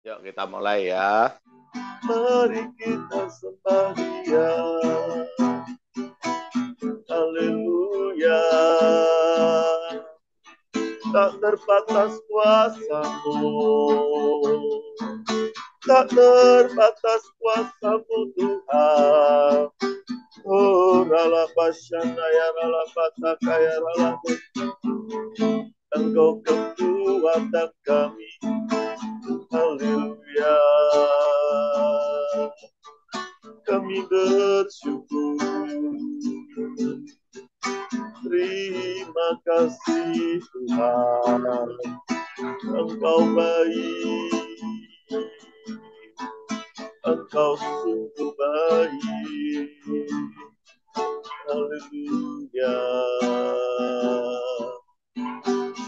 Yuk kita mulai ya. Mari kita sembah Dia. Haleluya. Tak terbatas kuasa-Mu. Tak terbatas kuasa-Mu Tuhan. Oh rala pasyana ya rala pataka ya rala. Engkau kekuatan kami. Haleluya. Kami bersyukur. Terima kasih Tuhan. Engkau baik. Engkau sungguh baik. Haleluya.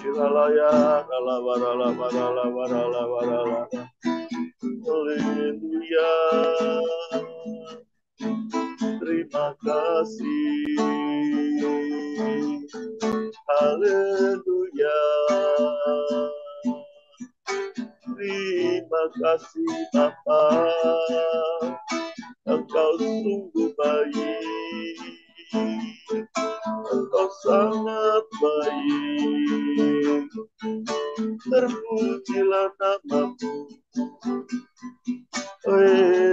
Shiralaya, rala, rala, rala, rala, rala. Haleluya. Terima kasih. Haleluya. Terima kasih Bapa. Engkau sungguh baik. Engkau sangat baik. Terpujilah nama-Mu.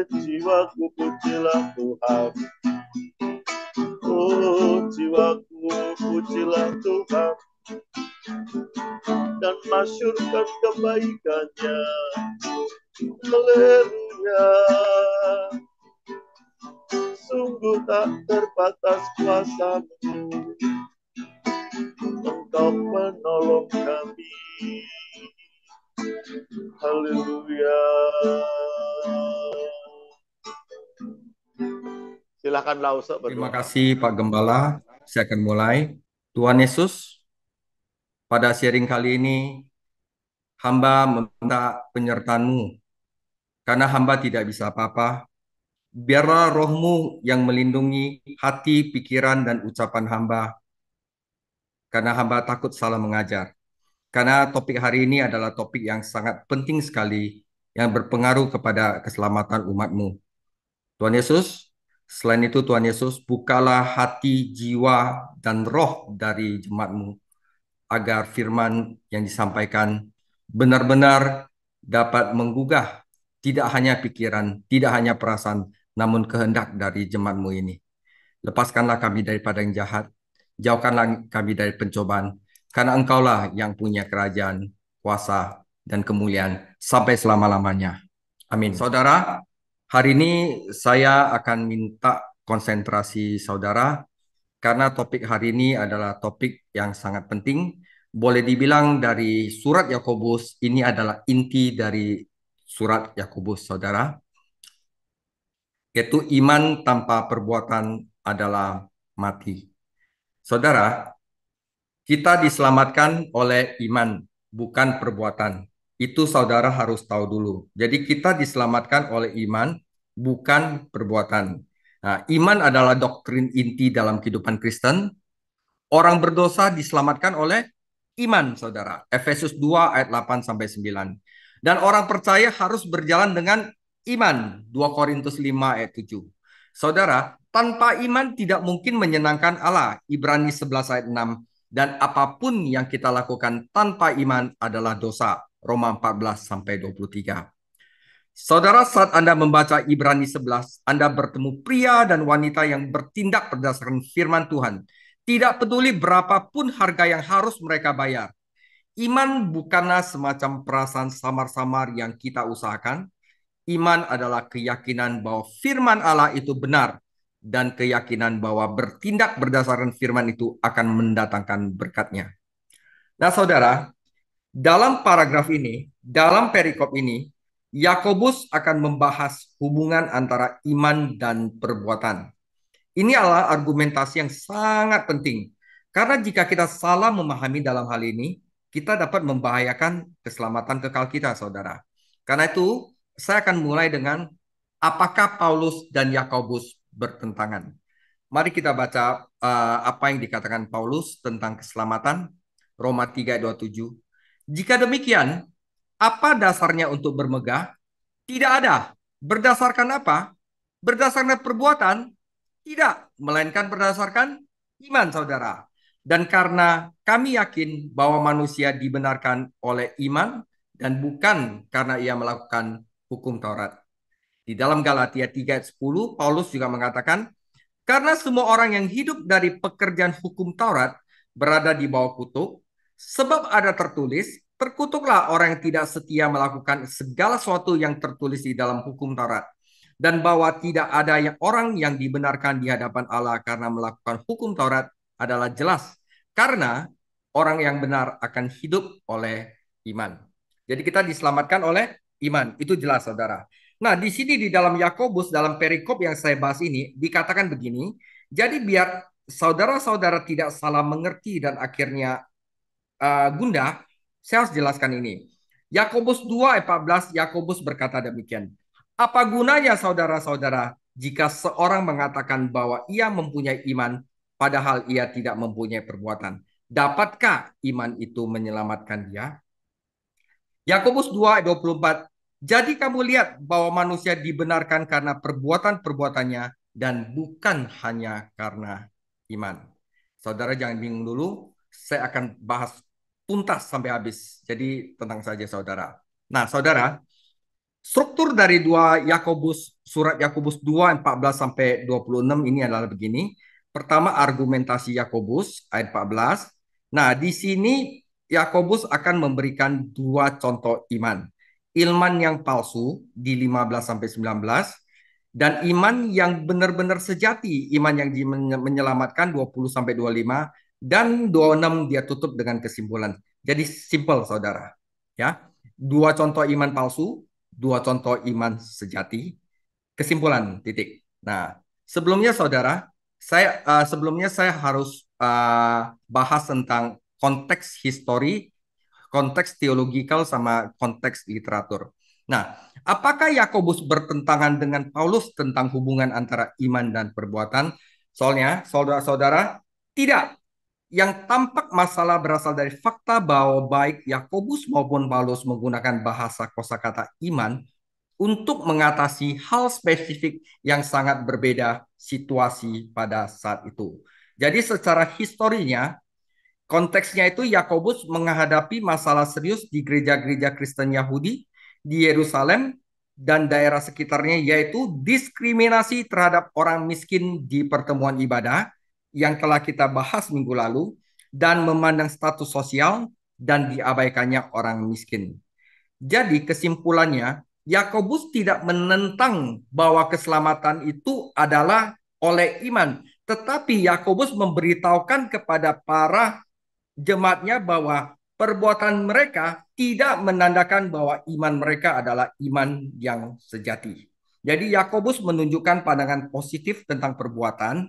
Jiwaku pujilah Tuhan. Oh jiwaku pujilah Tuhan. Dan masyurkan kebaikannya. Haleluya. Sungguh tak terbatas kuasa-Mu. Engkau penolong kami. Haleluya. Silakan Lausok berdoa. Terima kasih Pak Gembala. Saya akan mulai. Tuhan Yesus, pada sharing kali ini hamba meminta penyertaan-Mu karena hamba tidak bisa apa-apa. Biarlah Roh-Mu yang melindungi hati, pikiran, dan ucapan hamba karena hamba takut salah mengajar. Karena topik hari ini adalah topik yang sangat penting sekali yang berpengaruh kepada keselamatan umat-Mu. Tuhan Yesus, selain itu Tuhan Yesus, bukalah hati, jiwa, dan roh dari jemaat-Mu agar firman yang disampaikan benar-benar dapat menggugah tidak hanya pikiran, tidak hanya perasaan, namun kehendak dari jemaat-Mu ini. Lepaskanlah kami daripada yang jahat, jauhkanlah kami dari pencobaan, karena Engkaulah yang punya kerajaan, kuasa, dan kemuliaan sampai selama-lamanya. Amin. Saudara, hari ini saya akan minta konsentrasi saudara karena topik hari ini adalah topik yang sangat penting. Boleh dibilang dari surat Yakobus ini adalah inti dari surat Yakobus, saudara. Yaitu iman tanpa perbuatan adalah mati. Saudara, kita diselamatkan oleh iman, bukan perbuatan. Itu saudara harus tahu dulu. Jadi kita diselamatkan oleh iman, bukan perbuatan. Nah, iman adalah doktrin inti dalam kehidupan Kristen. Orang berdosa diselamatkan oleh iman, saudara. Efesus 2 ayat 8 sampai 9. Dan orang percaya harus berjalan dengan iman. 2 Korintus 5 ayat 7. Saudara, tanpa iman tidak mungkin menyenangkan Allah. Ibrani 11 ayat 6. Dan apapun yang kita lakukan tanpa iman adalah dosa. Roma 14 sampai 23. Saudara, saat Anda membaca Ibrani 11, Anda bertemu pria dan wanita yang bertindak berdasarkan firman Tuhan. Tidak peduli berapapun harga yang harus mereka bayar. Iman bukanlah semacam perasaan samar-samar yang kita usahakan. Iman adalah keyakinan bahwa firman Allah itu benar dan keyakinan bahwa bertindak berdasarkan firman itu akan mendatangkan berkatnya. Nah, saudara, dalam paragraf ini, dalam perikop ini, Yakobus akan membahas hubungan antara iman dan perbuatan. Ini adalah argumentasi yang sangat penting. Karena jika kita salah memahami dalam hal ini, kita dapat membahayakan keselamatan kekal kita, saudara. Karena itu, saya akan mulai dengan apakah Paulus dan Yakobus bertentangan. Mari kita baca apa yang dikatakan Paulus tentang keselamatan. Roma 3 ayat 27. Jika demikian, apa dasarnya untuk bermegah? Tidak ada. Berdasarkan apa? Berdasarkan perbuatan? Tidak, melainkan berdasarkan iman, saudara. Dan karena kami yakin bahwa manusia dibenarkan oleh iman dan bukan karena ia melakukan hukum Taurat. Di dalam Galatia 3 ayat 10, Paulus juga mengatakan, karena semua orang yang hidup dari pekerjaan hukum Taurat berada di bawah kutuk, sebab ada tertulis, terkutuklah orang yang tidak setia melakukan segala sesuatu yang tertulis di dalam hukum Taurat. Dan bahwa tidak ada orang yang dibenarkan di hadapan Allah karena melakukan hukum Taurat adalah jelas. Karena orang yang benar akan hidup oleh iman. Jadi kita diselamatkan oleh iman. Itu jelas, saudara. Nah, di sini di dalam Yakobus, dalam perikop yang saya bahas ini, dikatakan begini, jadi biar saudara-saudara tidak salah mengerti dan akhirnya gundah, saya harus jelaskan ini. Yakobus 2 ayat 14, Yakobus berkata demikian. Apa gunanya saudara-saudara jika seorang mengatakan bahwa ia mempunyai iman, padahal ia tidak mempunyai perbuatan? Dapatkah iman itu menyelamatkan dia? Yakobus 2 ayat 24. Jadi kamu lihat bahwa manusia dibenarkan karena perbuatan-perbuatannya dan bukan hanya karena iman. Saudara jangan bingung dulu, saya akan bahas tuntas sampai habis. Jadi tenang saja saudara. Nah, saudara, struktur dari surat Yakobus 2 14 sampai 26 ini adalah begini. Pertama argumentasi Yakobus ayat 14. Nah, di sini Yakobus akan memberikan dua contoh iman. Iman yang palsu di 15 sampai 19 dan iman yang benar-benar sejati, iman yang menyelamatkan 20 sampai 25 dan 26 dia tutup dengan kesimpulan. Jadi simple saudara. Ya. Dua contoh iman palsu, dua contoh iman sejati, kesimpulan titik. Nah, sebelumnya saya harus bahas tentang konteks histori, konteks teologikal sama konteks literatur. Nah, apakah Yakobus bertentangan dengan Paulus tentang hubungan antara iman dan perbuatan? Soalnya, saudara-saudara, tidak. Yang tampak masalah berasal dari fakta bahwa baik Yakobus maupun Paulus menggunakan bahasa kosakata iman untuk mengatasi hal spesifik yang sangat berbeda situasi pada saat itu. Jadi secara historinya, konteksnya itu Yakobus menghadapi masalah serius di gereja-gereja Kristen Yahudi di Yerusalem dan daerah sekitarnya, yaitu diskriminasi terhadap orang miskin di pertemuan ibadah yang telah kita bahas minggu lalu, dan memandang status sosial dan diabaikannya orang miskin. Jadi kesimpulannya, Yakobus tidak menentang bahwa keselamatan itu adalah oleh iman, tetapi Yakobus memberitahukan kepada para jemaatnya bahwa perbuatan mereka tidak menandakan bahwa iman mereka adalah iman yang sejati. Jadi Yakobus menunjukkan pandangan positif tentang perbuatan,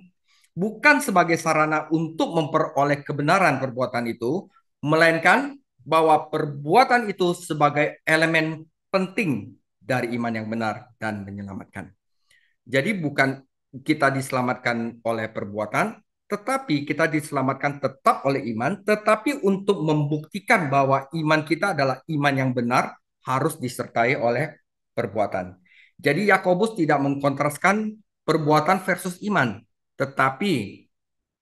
bukan sebagai sarana untuk memperoleh kebenaran perbuatan itu, melainkan bahwa perbuatan itu sebagai elemen penting dari iman yang benar dan menyelamatkan. Jadi bukan kita diselamatkan oleh perbuatan, tetapi kita diselamatkan tetap oleh iman, tetapi untuk membuktikan bahwa iman kita adalah iman yang benar, harus disertai oleh perbuatan. Jadi Yakobus tidak mengkontraskan perbuatan versus iman, tetapi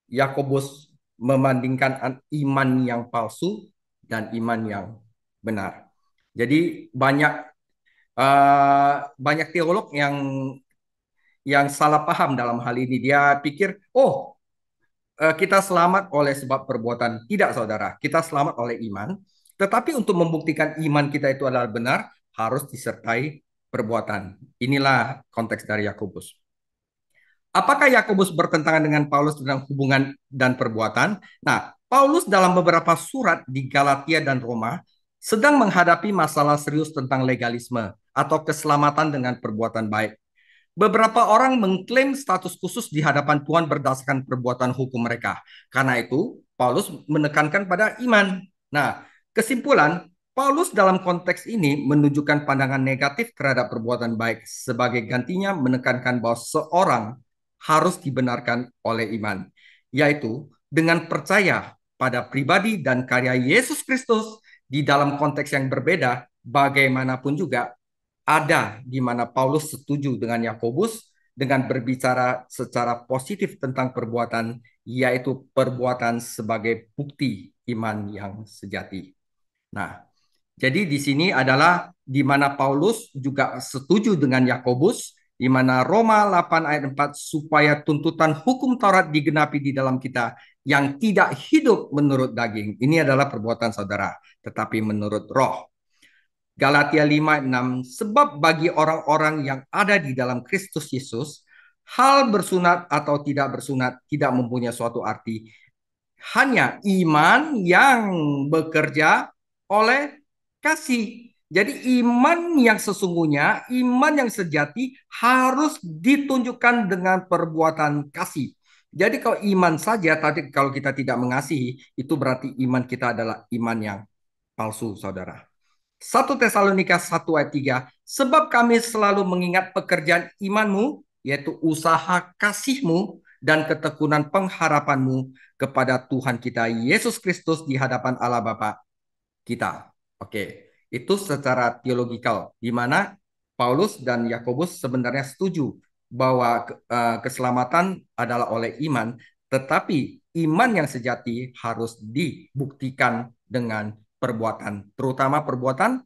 Yakobus membandingkan iman yang palsu dan iman yang benar. Jadi banyak teolog yang salah paham dalam hal ini. Dia pikir, oh, kita selamat oleh sebab perbuatan. Tidak, saudara. Kita selamat oleh iman. Tetapi untuk membuktikan iman kita itu adalah benar, harus disertai perbuatan. Inilah konteks dari Yakobus. Apakah Yakobus bertentangan dengan Paulus tentang hubungan dan perbuatan? Nah, Paulus dalam beberapa surat di Galatia dan Roma sedang menghadapi masalah serius tentang legalisme atau keselamatan dengan perbuatan baik. Beberapa orang mengklaim status khusus di hadapan Tuhan berdasarkan perbuatan hukum mereka. Karena itu, Paulus menekankan pada iman. Nah, kesimpulan, Paulus dalam konteks ini menunjukkan pandangan negatif terhadap perbuatan baik. Sebagai gantinya menekankan bahwa seorang harus dibenarkan oleh iman, yaitu dengan percaya pada pribadi dan karya Yesus Kristus di dalam konteks yang berbeda, bagaimanapun juga ada di mana Paulus setuju dengan Yakobus dengan berbicara secara positif tentang perbuatan, yaitu perbuatan sebagai bukti iman yang sejati. Nah, jadi di sini adalah di mana Paulus juga setuju dengan Yakobus, di mana Roma 8 ayat 4 supaya tuntutan hukum Taurat digenapi di dalam kita yang tidak hidup menurut daging. Ini adalah perbuatan saudara, tetapi menurut roh. Galatia 5:6 sebab bagi orang-orang yang ada di dalam Kristus Yesus, hal bersunat atau tidak bersunat tidak mempunyai suatu arti, hanya iman yang bekerja oleh kasih. Jadi iman yang sesungguhnya, iman yang sejati harus ditunjukkan dengan perbuatan kasih. Jadi kalau iman saja, tapi kalau kita tidak mengasihi, itu berarti iman kita adalah iman yang palsu, saudara. 1 Tesalonika 1 ayat 3, sebab kami selalu mengingat pekerjaan imanmu, yaitu usaha kasihmu dan ketekunan pengharapanmu kepada Tuhan kita Yesus Kristus di hadapan Allah Bapa kita. Oke, itu secara teologikal, di mana Paulus dan Yakobus sebenarnya setuju bahwa keselamatan adalah oleh iman, tetapi iman yang sejati harus dibuktikan dengan perbuatan, terutama perbuatan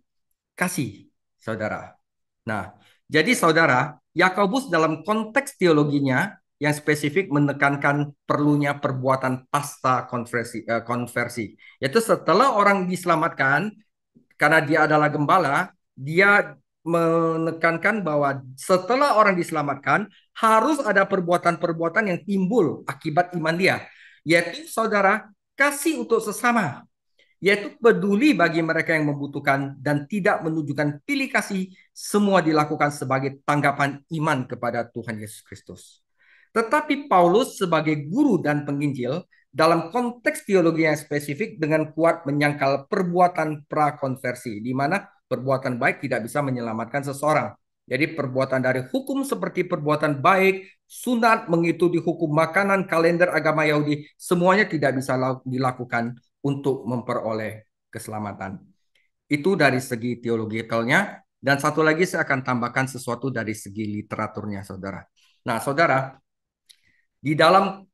kasih, saudara. Nah, jadi saudara, Yakobus dalam konteks teologinya yang spesifik menekankan perlunya perbuatan pasca konversi. Yaitu setelah orang diselamatkan, karena dia adalah gembala, dia menekankan bahwa setelah orang diselamatkan, harus ada perbuatan-perbuatan yang timbul akibat iman dia. Yaitu saudara, kasih untuk sesama, yaitu peduli bagi mereka yang membutuhkan dan tidak menunjukkan pilih kasih, semua dilakukan sebagai tanggapan iman kepada Tuhan Yesus Kristus. Tetapi Paulus sebagai guru dan penginjil dalam konteks teologi yang spesifik dengan kuat menyangkal perbuatan prakonversi, di mana perbuatan baik tidak bisa menyelamatkan seseorang. Jadi perbuatan dari hukum seperti perbuatan baik, sunat, mengikuti hukum makanan, kalender agama Yahudi, semuanya tidak bisa dilakukan untuk memperoleh keselamatan. Itu dari segi teologikalnya. Dan satu lagi saya akan tambahkan sesuatu dari segi literaturnya, saudara. Nah, saudara, di dalam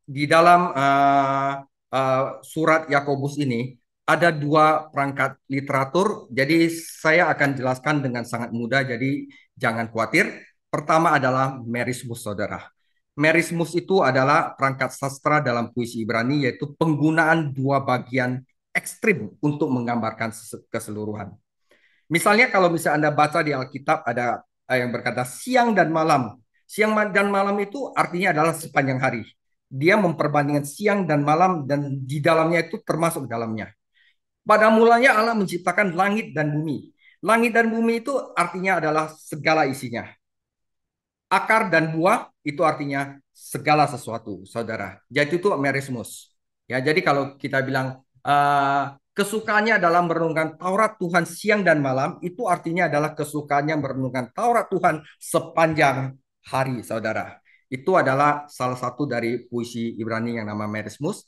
surat Yakobus ini ada dua perangkat literatur. Jadi saya akan jelaskan dengan sangat mudah. Jadi jangan khawatir. Pertama adalah merismus, saudara. Merismus itu adalah perangkat sastra dalam puisi Ibrani, yaitu penggunaan dua bagian ekstrim untuk menggambarkan keseluruhan. Misalnya kalau misalnya Anda baca di Alkitab ada yang berkata siang dan malam. Siang dan malam itu artinya adalah sepanjang hari. Dia memperbandingkan siang dan malam dan di dalamnya itu termasuk dalamnya. Pada mulanya Allah menciptakan langit dan bumi. Langit dan bumi itu artinya adalah segala isinya. Akar dan buah itu artinya segala sesuatu, saudara. Jadi itu merismus. Ya, jadi kalau kita bilang kesukaannya adalah merenungkan Taurat Tuhan siang dan malam, itu artinya adalah kesukaannya merenungkan Taurat Tuhan sepanjang hari, saudara. Itu adalah salah satu dari puisi Ibrani yang nama merismus.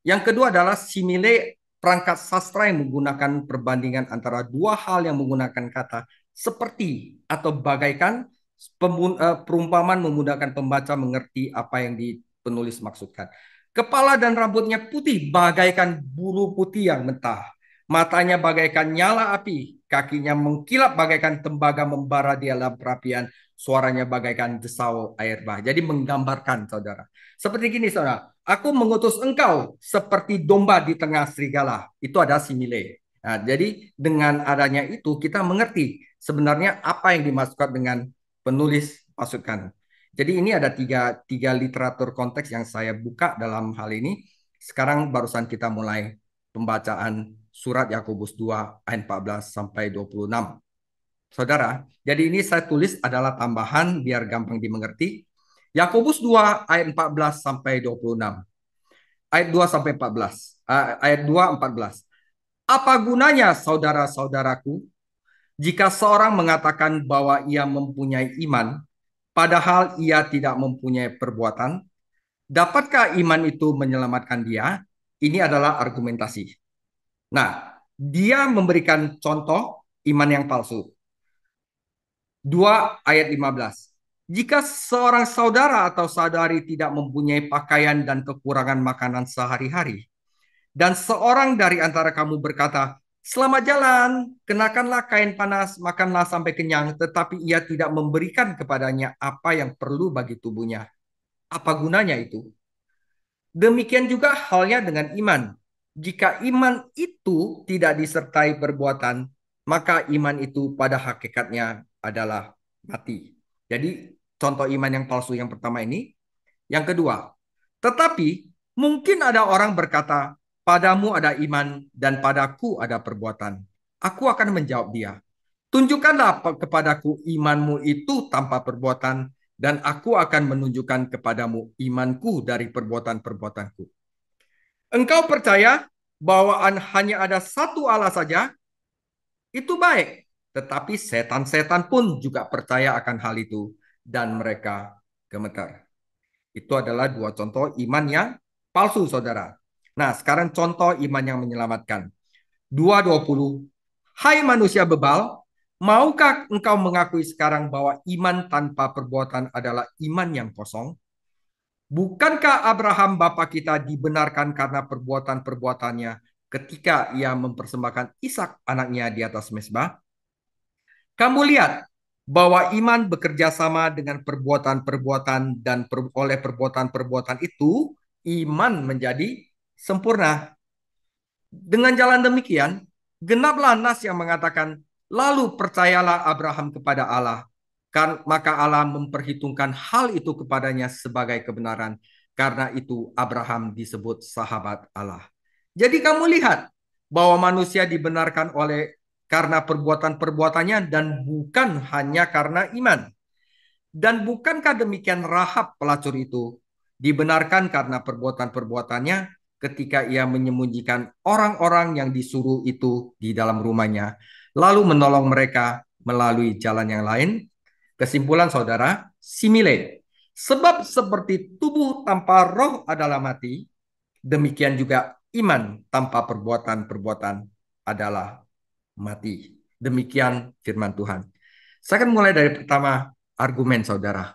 Yang kedua adalah simile, perangkat sastra yang menggunakan perbandingan antara dua hal yang menggunakan kata seperti atau bagaikan. Perumpamaan memudahkan pembaca mengerti apa yang penulis maksudkan. Kepala dan rambutnya putih bagaikan bulu putih yang mentah. Matanya bagaikan nyala api. Kakinya mengkilap bagaikan tembaga membara di dalam perapian. Suaranya bagaikan desau air bah. Jadi menggambarkan, saudara. Seperti gini, saudara. Aku mengutus engkau seperti domba di tengah serigala. Itu ada simile. Nah, jadi dengan adanya itu kita mengerti sebenarnya apa yang dimaksudkan dengan penulis masukkan. Jadi ini ada tiga literatur konteks yang saya buka dalam hal ini. Sekarang barusan kita mulai pembacaan surat Yakobus 2 ayat 14 sampai 26. Saudara, jadi ini saya tulis adalah tambahan biar gampang dimengerti. Yakobus 2 ayat 14 sampai 26. Ayat 2 sampai 14. Ayat 2 14. Apa gunanya saudara-saudaraku jika seorang mengatakan bahwa ia mempunyai iman, padahal ia tidak mempunyai perbuatan, dapatkah iman itu menyelamatkan dia? Ini adalah argumentasi. Nah, dia memberikan contoh iman yang palsu. 2 ayat 15. Jika seorang saudara atau saudari tidak mempunyai pakaian dan kekurangan makanan sehari-hari, dan seorang dari antara kamu berkata, "Selamat jalan, kenakanlah kain panas, makanlah sampai kenyang," tetapi ia tidak memberikan kepadanya apa yang perlu bagi tubuhnya. Apa gunanya itu? Demikian juga halnya dengan iman. Jika iman itu tidak disertai perbuatan, maka iman itu pada hakikatnya adalah mati. Jadi contoh iman yang palsu yang pertama ini. Yang kedua, tetapi mungkin ada orang berkata, padamu ada iman dan padaku ada perbuatan. Aku akan menjawab dia, tunjukkanlah kepadaku imanmu itu tanpa perbuatan, dan aku akan menunjukkan kepadamu imanku dari perbuatan-perbuatanku. Engkau percaya bahwa hanya ada satu Allah saja, itu baik. Tetapi setan-setan pun juga percaya akan hal itu, dan mereka gemetar. Itu adalah dua contoh iman yang palsu, saudara. Nah, sekarang contoh iman yang menyelamatkan. 2:20. Hai manusia bebal, maukah engkau mengakui sekarang bahwa iman tanpa perbuatan adalah iman yang kosong? Bukankah Abraham bapa kita dibenarkan karena perbuatan-perbuatannya ketika ia mempersembahkan Ishak anaknya di atas mezbah? Kamu lihat bahwa iman bekerja sama dengan perbuatan-perbuatan dan oleh perbuatan-perbuatan itu iman menjadi sempurna. Dengan jalan demikian, genaplah nas yang mengatakan, lalu percayalah Abraham kepada Allah, kan maka Allah memperhitungkan hal itu kepadanya sebagai kebenaran. Karena itu Abraham disebut sahabat Allah. Jadi kamu lihat bahwa manusia dibenarkan oleh karena perbuatan-perbuatannya dan bukan hanya karena iman. Dan bukankah demikian Rahab pelacur itu dibenarkan karena perbuatan-perbuatannya ketika ia menyembunyikan orang-orang yang disuruh itu di dalam rumahnya, lalu menolong mereka melalui jalan yang lain? Kesimpulan saudara, simile. Sebab seperti tubuh tanpa roh adalah mati, demikian juga iman tanpa perbuatan-perbuatan adalah mati. Demikian firman Tuhan. Saya akan mulai dari pertama argumen saudara.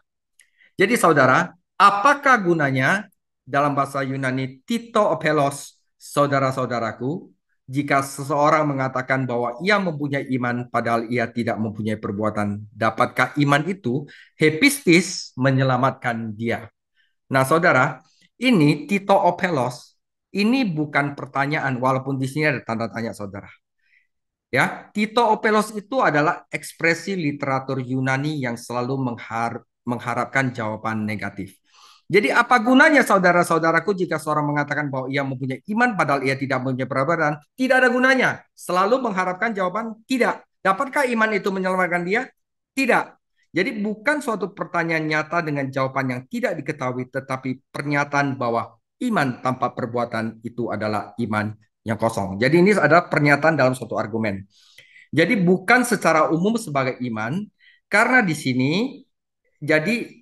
Jadi saudara, apakah gunanya dalam bahasa Yunani Tito Opelos, saudara-saudaraku, jika seseorang mengatakan bahwa ia mempunyai iman padahal ia tidak mempunyai perbuatan, dapatkah iman itu hepistis menyelamatkan dia? Nah saudara, ini Tito Opelos, ini bukan pertanyaan walaupun di sini ada tanda tanya saudara. Ya, Tito Opelos itu adalah ekspresi literatur Yunani yang selalu mengharapkan jawaban negatif. Jadi apa gunanya saudara-saudaraku jika seorang mengatakan bahwa ia mempunyai iman padahal ia tidak mempunyai perbuatan? Tidak ada gunanya. Selalu mengharapkan jawaban tidak. Dapatkah iman itu menyelamatkan dia? Tidak. Jadi bukan suatu pertanyaan nyata dengan jawaban yang tidak diketahui, tetapi pernyataan bahwa iman tanpa perbuatan itu adalah iman yang kosong. Jadi ini adalah pernyataan dalam suatu argumen. Jadi bukan secara umum sebagai iman, karena di sini jadi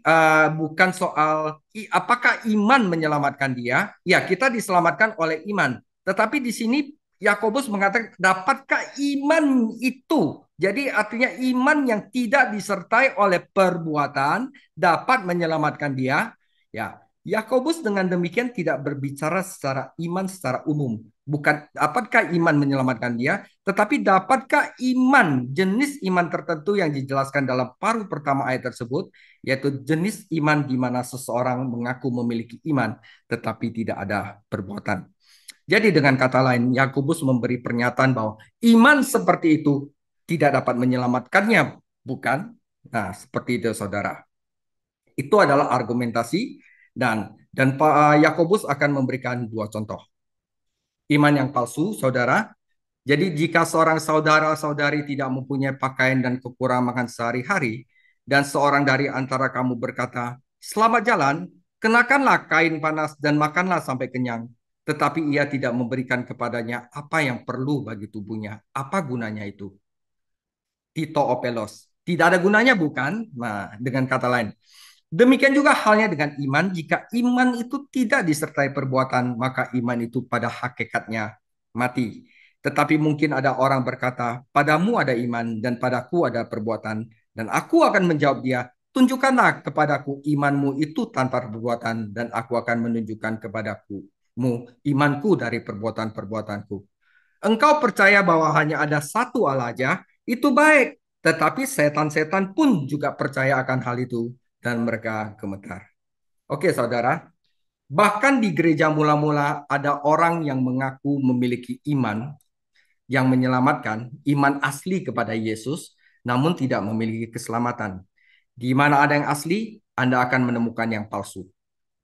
bukan soal apakah iman menyelamatkan dia. Ya, kita diselamatkan oleh iman. Tetapi di sini Yakobus mengatakan dapatkah iman itu? Jadi artinya iman yang tidak disertai oleh perbuatan dapat menyelamatkan dia. Ya, Yakobus dengan demikian tidak berbicara secara iman secara umum. Bukan dapatkah iman menyelamatkan dia, tetapi dapatkah iman, jenis iman tertentu yang dijelaskan dalam paruh pertama ayat tersebut, yaitu jenis iman di mana seseorang mengaku memiliki iman, tetapi tidak ada perbuatan. Jadi dengan kata lain, Yakobus memberi pernyataan bahwa iman seperti itu tidak dapat menyelamatkannya, bukan? Nah, seperti itu saudara. Itu adalah argumentasi dan Pak Yakobus akan memberikan dua contoh. Iman yang palsu, saudara. Jadi jika seorang saudara-saudari tidak mempunyai pakaian dan kekurangan makan sehari-hari, dan seorang dari antara kamu berkata, selamat jalan, kenakanlah kain panas dan makanlah sampai kenyang, tetapi ia tidak memberikan kepadanya apa yang perlu bagi tubuhnya. Apa gunanya itu? Tito Opelos. Tidak ada gunanya bukan? Nah, dengan kata lain. Demikian juga halnya dengan iman. Jika iman itu tidak disertai perbuatan, maka iman itu pada hakikatnya mati. Tetapi mungkin ada orang berkata, padamu ada iman dan padaku ada perbuatan. Dan aku akan menjawab dia, tunjukkanlah kepadaku imanmu itu tanpa perbuatan, dan aku akan menunjukkan kepadamu imanku dari perbuatan-perbuatanku. Engkau percaya bahwa hanya ada satu Allah aja, itu baik. Tetapi setan-setan pun juga percaya akan hal itu, dan mereka gemetar. Oke, saudara. Bahkan di gereja mula-mula ada orang yang mengaku memiliki iman yang menyelamatkan, iman asli kepada Yesus, namun tidak memiliki keselamatan. Di mana ada yang asli, Anda akan menemukan yang palsu.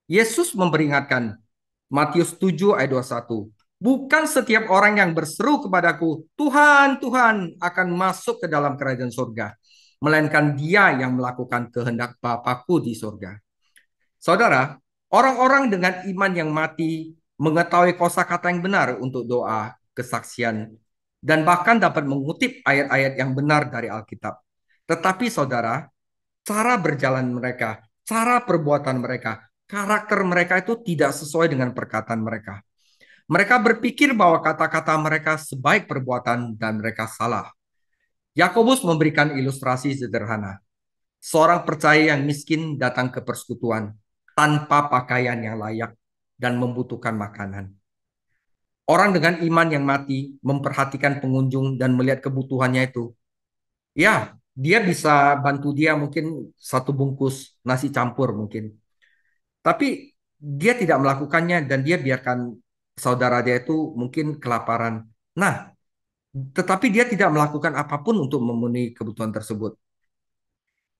Yesus memperingatkan, Matius 7 ayat 21, bukan setiap orang yang berseru kepadaku, Tuhan, Tuhan, akan masuk ke dalam kerajaan surga, melainkan dia yang melakukan kehendak Bapakku di surga. Saudara, orang-orang dengan iman yang mati mengetahui kosakata yang benar untuk doa, kesaksian, dan bahkan dapat mengutip ayat-ayat yang benar dari Alkitab. Tetapi saudara, cara berjalan mereka, cara perbuatan mereka, karakter mereka itu tidak sesuai dengan perkataan mereka. Mereka berpikir bahwa kata-kata mereka sebaik perbuatan dan mereka salah. Yakobus memberikan ilustrasi sederhana. Seorang percaya yang miskin datang ke persekutuan tanpa pakaian yang layak dan membutuhkan makanan. Orang dengan iman yang mati memperhatikan pengunjung dan melihat kebutuhannya itu. Ya, dia bisa bantu dia mungkin satu bungkus nasi campur mungkin. Tapi dia tidak melakukannya dan dia biarkan saudara dia itu mungkin kelaparan. Nah, tetapi dia tidak melakukan apapun untuk memenuhi kebutuhan tersebut.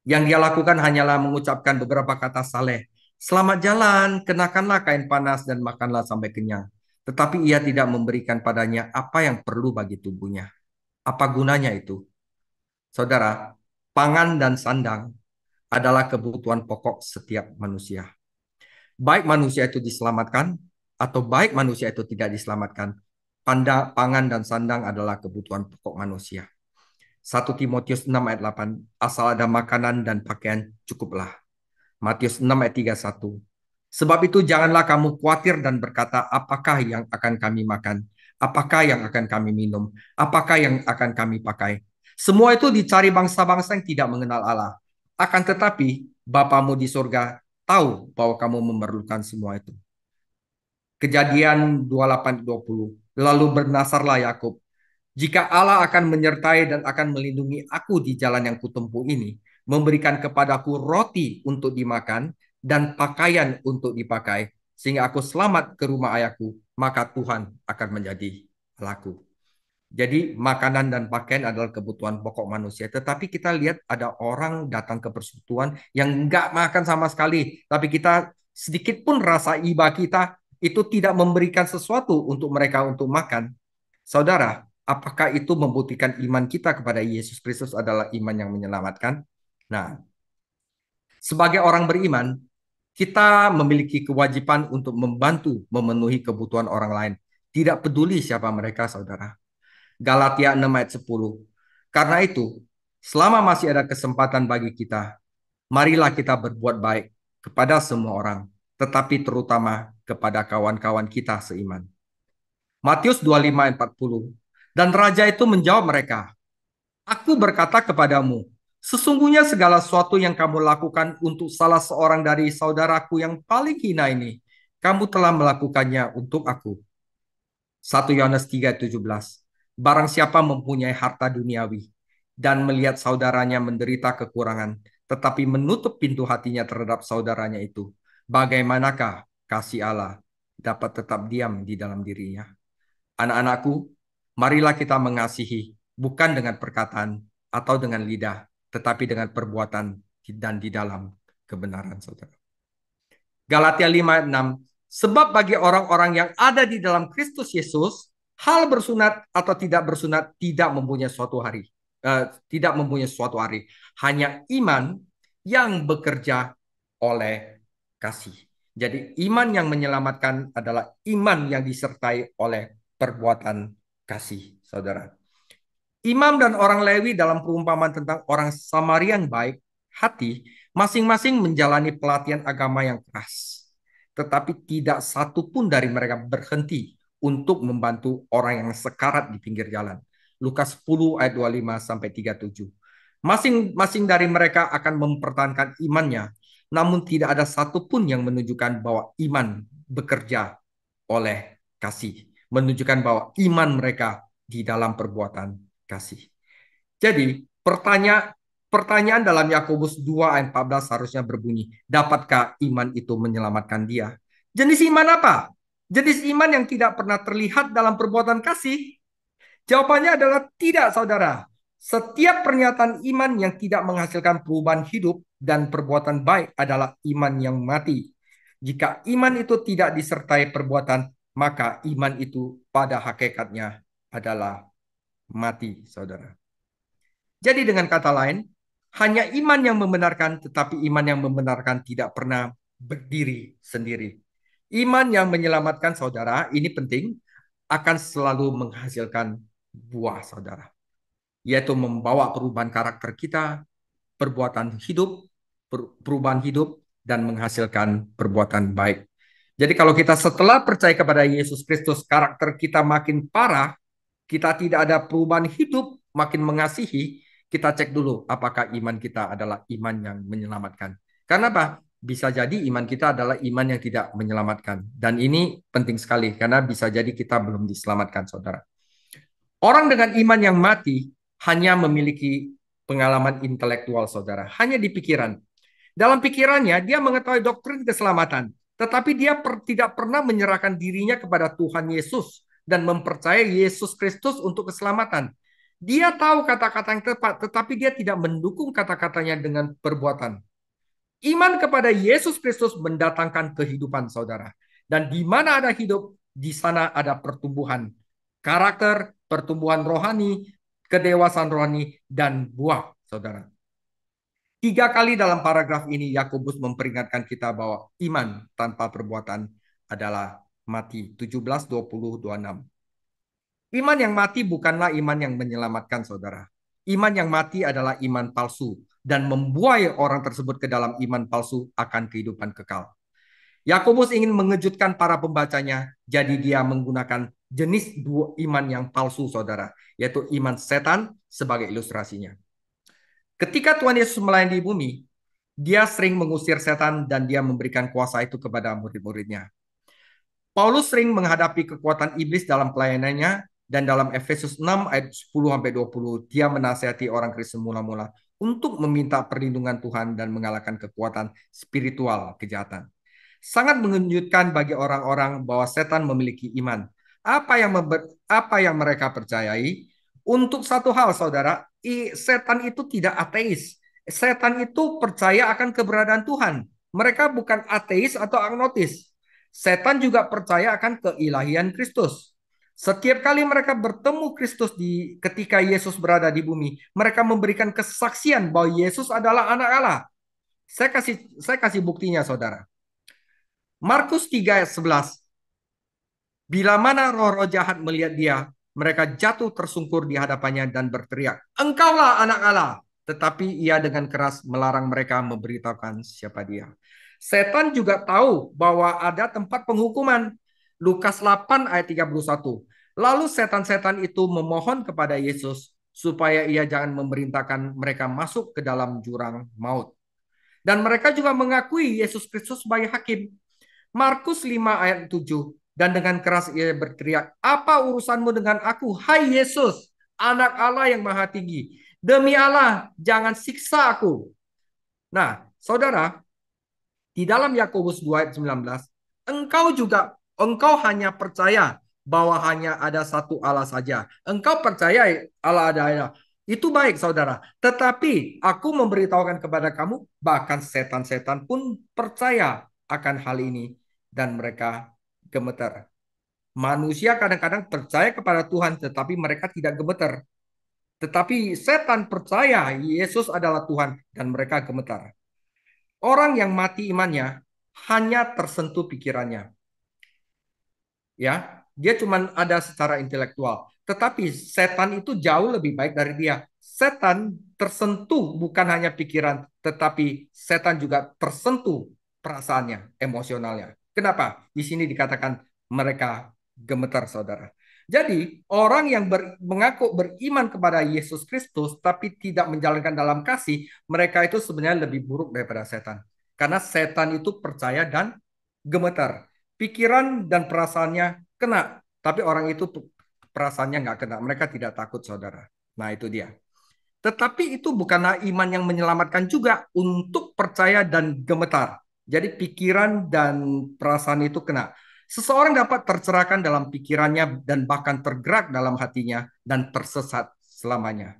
Yang dia lakukan hanyalah mengucapkan beberapa kata saleh. Selamat jalan, kenakanlah kain panas dan makanlah sampai kenyang. Tetapi ia tidak memberikan padanya apa yang perlu bagi tubuhnya. Apa gunanya itu? Saudara, pangan dan sandang adalah kebutuhan pokok setiap manusia. Baik manusia itu diselamatkan atau baik manusia itu tidak diselamatkan, pangan dan sandang adalah kebutuhan pokok manusia. 1 Timotius 6 ayat 8, asal ada makanan dan pakaian cukuplah. Matius 6 ayat 31. Sebab itu janganlah kamu khawatir dan berkata, apakah yang akan kami makan? Apakah yang akan kami minum? Apakah yang akan kami pakai? Semua itu dicari bangsa-bangsa yang tidak mengenal Allah. Akan tetapi, Bapamu di surga tahu bahwa kamu memerlukan semua itu. Kejadian 28-20. Lalu bernasarlah Yakub, jika Allah akan menyertai dan akan melindungi aku di jalan yang kutempuh ini, memberikan kepadaku roti untuk dimakan dan pakaian untuk dipakai, sehingga aku selamat ke rumah ayahku, maka Tuhan akan menjadi Allahku. Jadi makanan dan pakaian adalah kebutuhan pokok manusia. Tetapi kita lihat ada orang datang ke persekutuan yang nggak makan sama sekali. Tapi kita sedikit pun rasa iba kita itu tidak memberikan sesuatu untuk mereka untuk makan. Saudara, apakah itu membuktikan iman kita kepada Yesus Kristus adalah iman yang menyelamatkan? Nah, sebagai orang beriman, kita memiliki kewajiban untuk membantu memenuhi kebutuhan orang lain. Tidak peduli siapa mereka, saudara. Galatia 6 ayat 10. Karena itu, selama masih ada kesempatan bagi kita, marilah kita berbuat baik kepada semua orang, tetapi terutama kepada kawan-kawan kita seiman. Matius 25 ayat 40. Dan raja itu menjawab mereka, aku berkata kepadamu, sesungguhnya segala sesuatu yang kamu lakukan untuk salah seorang dari saudaraku yang paling hina ini, kamu telah melakukannya untuk aku. 1 Yohanes 3:17. Barang siapa mempunyai harta duniawi dan melihat saudaranya menderita kekurangan, tetapi menutup pintu hatinya terhadap saudaranya itu, bagaimanakah kasih Allah dapat tetap diam di dalam dirinya? Anak-anakku, marilah kita mengasihi bukan dengan perkataan atau dengan lidah, tetapi dengan perbuatan dan di dalam kebenaran, saudara. Galatia 5 ayat 6. Sebab bagi orang-orang yang ada di dalam Kristus Yesus, hal bersunat atau tidak bersunat tidak mempunyai suatu hari. Tidak mempunyai suatu hari. Hanya iman yang bekerja oleh kasih. Jadi iman yang menyelamatkan adalah iman yang disertai oleh perbuatan kasih, saudara. Imam dan orang Lewi dalam perumpamaan tentang orang Samaria yang baik hati, masing-masing menjalani pelatihan agama yang keras. Tetapi tidak satu pun dari mereka berhenti untuk membantu orang yang sekarat di pinggir jalan. Lukas 10 ayat 25 sampai 37. Masing-masing dari mereka akan mempertahankan imannya, namun tidak ada satupun yang menunjukkan bahwa iman bekerja oleh kasih, menunjukkan bahwa iman mereka di dalam perbuatan kasih. Jadi, pertanyaan dalam Yakobus 2 ayat 14 harusnya berbunyi, dapatkah iman itu menyelamatkan dia? Jenis iman apa? Jenis iman yang tidak pernah terlihat dalam perbuatan kasih? Jawabannya adalah tidak, saudara. Setiap pernyataan iman yang tidak menghasilkan perubahan hidup dan perbuatan baik adalah iman yang mati. Jika iman itu tidak disertai perbuatan, maka iman itu pada hakikatnya adalah mati, saudara. Jadi dengan kata lain, hanya iman yang membenarkan, tetapi iman yang membenarkan tidak pernah berdiri sendiri. Iman yang menyelamatkan saudara, ini penting, akan selalu menghasilkan buah saudara. Yaitu membawa perubahan karakter kita, perbuatan hidup, perubahan hidup, dan menghasilkan perbuatan baik. Jadi kalau kita setelah percaya kepada Yesus Kristus, karakter kita makin parah, kita tidak ada perubahan hidup, makin mengasihi, kita cek dulu apakah iman kita adalah iman yang menyelamatkan. Karena apa? Bisa jadi iman kita adalah iman yang tidak menyelamatkan. Dan ini penting sekali karena bisa jadi kita belum diselamatkan, saudara. Orang dengan iman yang mati hanya memiliki pengalaman intelektual, saudara. Hanya di pikiran. Dalam pikirannya, dia mengetahui doktrin keselamatan. Tetapi dia tidak pernah menyerahkan dirinya kepada Tuhan Yesus dan mempercayai Yesus Kristus untuk keselamatan. Dia tahu kata-kata yang tepat, tetapi dia tidak mendukung kata-katanya dengan perbuatan. Iman kepada Yesus Kristus mendatangkan kehidupan, saudara. Dan di mana ada hidup, di sana ada pertumbuhan karakter, pertumbuhan rohani, kedewasaan rohani, dan buah, saudara. 3 kali dalam paragraf ini Yakobus memperingatkan kita bahwa iman tanpa perbuatan adalah mati. 17, 20, 26. Iman yang mati bukanlah iman yang menyelamatkan, saudara. Iman yang mati adalah iman palsu dan membuai orang tersebut ke dalam iman palsu akan kehidupan kekal. Yakobus ingin mengejutkan para pembacanya, jadi dia menggunakan jenis dua iman yang palsu, saudara, yaitu iman setan sebagai ilustrasinya. Ketika Tuhan Yesus melayani di bumi, dia sering mengusir setan dan dia memberikan kuasa itu kepada murid-muridnya. Paulus sering menghadapi kekuatan iblis dalam pelayanannya dan dalam Efesus 6 ayat 10-20 dia menasihati orang Kristen mula-mula untuk meminta perlindungan Tuhan dan mengalahkan kekuatan spiritual kejahatan. Sangat mengejutkan bagi orang-orang bahwa setan memiliki iman. Apa yang mereka percayai? Untuk satu hal, saudara, setan itu tidak ateis. Setan itu percaya akan keberadaan Tuhan. Mereka bukan ateis atau agnostis. Setan juga percaya akan keilahian Kristus. Setiap kali mereka bertemu Kristus ketika Yesus berada di bumi, mereka memberikan kesaksian bahwa Yesus adalah anak Allah. Saya kasih buktinya, saudara. Markus 3 ayat 11. Bila mana roh-roh jahat melihat dia, mereka jatuh tersungkur di hadapannya dan berteriak, "Engkaulah anak Allah." Tetapi ia dengan keras melarang mereka memberitahukan siapa dia. Setan juga tahu bahwa ada tempat penghukuman. Lukas 8 ayat 31. Lalu setan-setan itu memohon kepada Yesus supaya ia jangan memerintahkan mereka masuk ke dalam jurang maut. Dan mereka juga mengakui Yesus Kristus sebagai hakim. Markus 5 ayat 7. Dan dengan keras ia berteriak, "Apa urusanmu dengan aku, hai Yesus, anak Allah yang maha tinggi? Demi Allah, jangan siksa aku." Nah, saudara, di dalam Yakobus 2 ayat 19, engkau hanya percaya bahwa hanya ada satu Allah saja. Engkau percaya Allah ada. Itu baik, saudara. Tetapi aku memberitahukan kepada kamu, bahkan setan-setan pun percaya akan hal ini dan mereka gemetar. Manusia kadang-kadang percaya kepada Tuhan, tetapi mereka tidak gemetar. Tetapi setan percaya Yesus adalah Tuhan dan mereka gemetar. Orang yang mati imannya hanya tersentuh pikirannya. Ya, dia cuma ada secara intelektual. Tetapi setan itu jauh lebih baik dari dia. Setan tersentuh bukan hanya pikiran, tetapi setan juga tersentuh perasaannya, emosionalnya. Kenapa? Di sini dikatakan mereka gemetar, saudara. Jadi, orang yang mengaku beriman kepada Yesus Kristus tapi tidak menjalankan dalam kasih, mereka itu sebenarnya lebih buruk daripada setan. Karena setan itu percaya dan gemetar. Pikiran dan perasaannya kena, tapi orang itu perasaannya nggak kena. Mereka tidak takut, saudara. Nah, itu dia. Tetapi itu bukanlah iman yang menyelamatkan juga untuk percaya dan gemetar. Jadi pikiran dan perasaan itu kena. Seseorang dapat tercerahkan dalam pikirannya dan bahkan tergerak dalam hatinya dan tersesat selamanya.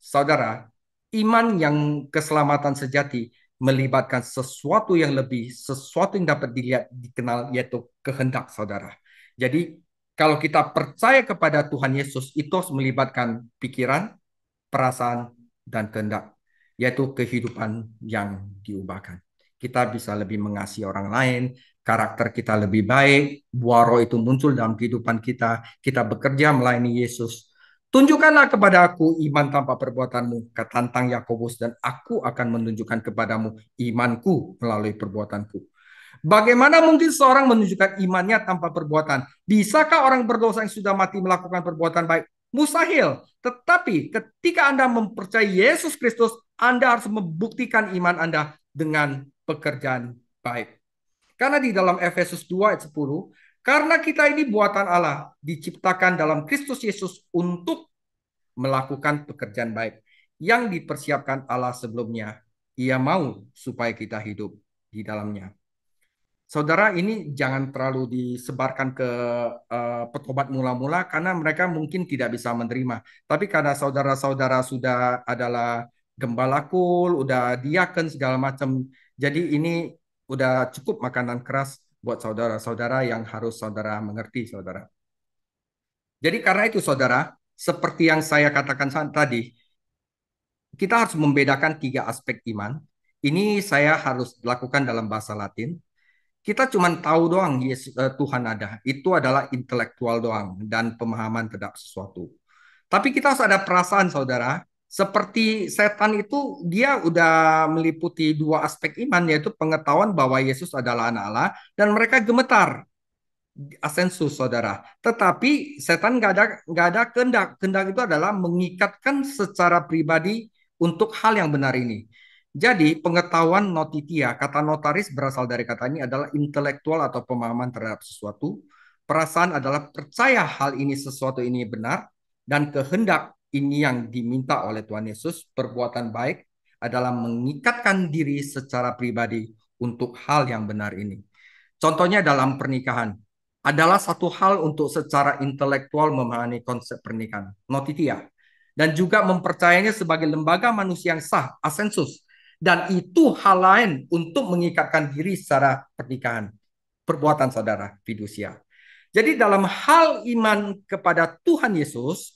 Saudara, iman yang keselamatan sejati melibatkan sesuatu yang lebih, sesuatu yang dapat dilihat, dikenal, yaitu kehendak saudara. Jadi, kalau kita percaya kepada Tuhan Yesus, itu melibatkan pikiran, perasaan, dan kehendak, yaitu kehidupan yang diubahkan. Kita bisa lebih mengasihi orang lain, karakter kita lebih baik, buah roh itu muncul dalam kehidupan kita bekerja melayani Yesus. Tunjukkanlah kepada aku iman tanpa perbuatanmu, tantang Yakobus, dan aku akan menunjukkan kepadamu imanku melalui perbuatanku. Bagaimana mungkin seorang menunjukkan imannya tanpa perbuatan? Bisakah orang berdosa yang sudah mati melakukan perbuatan baik? Mustahil. Tetapi ketika Anda mempercayai Yesus Kristus, Anda harus membuktikan iman Anda dengan pekerjaan baik. Karena di dalam Efesus 2 ayat 10, karena kita ini buatan Allah, diciptakan dalam Kristus Yesus untuk melakukan pekerjaan baik yang dipersiapkan Allah sebelumnya. Ia mau supaya kita hidup di dalamnya. Saudara, ini jangan terlalu disebarkan ke petobat mula-mula karena mereka mungkin tidak bisa menerima. Tapi karena saudara-saudara sudah adalah gembala kul, udah diaken segala macam, jadi ini udah cukup makanan keras buat saudara-saudara yang harus saudara mengerti, saudara. Jadi karena itu, saudara, seperti yang saya katakan tadi, kita harus membedakan tiga aspek iman. Ini saya harus lakukan dalam bahasa Latin. Kita cuma tahu doang yes, Tuhan ada. Itu adalah intelektual doang dan pemahaman terhadap sesuatu. Tapi kita harus ada perasaan, saudara. Seperti setan itu, dia udah meliputi dua aspek iman, yaitu pengetahuan bahwa Yesus adalah anak Allah, dan mereka gemetar. Asensus, saudara. Tetapi setan nggak ada kehendak. Kehendak itu adalah mengikatkan secara pribadi untuk hal yang benar ini. Jadi pengetahuan notitia, kata notaris berasal dari kata ini adalah intelektual atau pemahaman terhadap sesuatu. Perasaan adalah percaya hal ini sesuatu ini benar, dan kehendak ini yang diminta oleh Tuhan Yesus. Perbuatan baik adalah mengikatkan diri secara pribadi untuk hal yang benar ini. Contohnya dalam pernikahan adalah satu hal untuk secara intelektual memahami konsep pernikahan, notitia, dan juga mempercayainya sebagai lembaga manusia yang sah, asensus. Dan itu hal lain untuk mengikatkan diri secara pernikahan, perbuatan saudara, fidusia. Jadi dalam hal iman kepada Tuhan Yesus,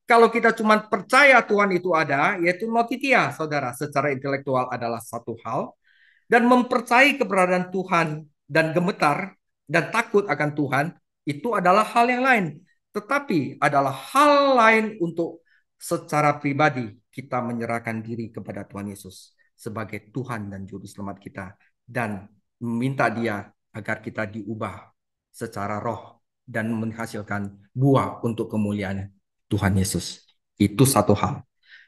kalau kita cuma percaya Tuhan itu ada, yaitu notitia, saudara, secara intelektual adalah satu hal, dan mempercayai keberadaan Tuhan dan gemetar dan takut akan Tuhan, itu adalah hal yang lain. Tetapi adalah hal lain untuk secara pribadi kita menyerahkan diri kepada Tuhan Yesus sebagai Tuhan dan Juru Selamat kita, dan meminta Dia agar kita diubah secara roh dan menghasilkan buah untuk kemuliaan Tuhan Yesus. Itu satu hal.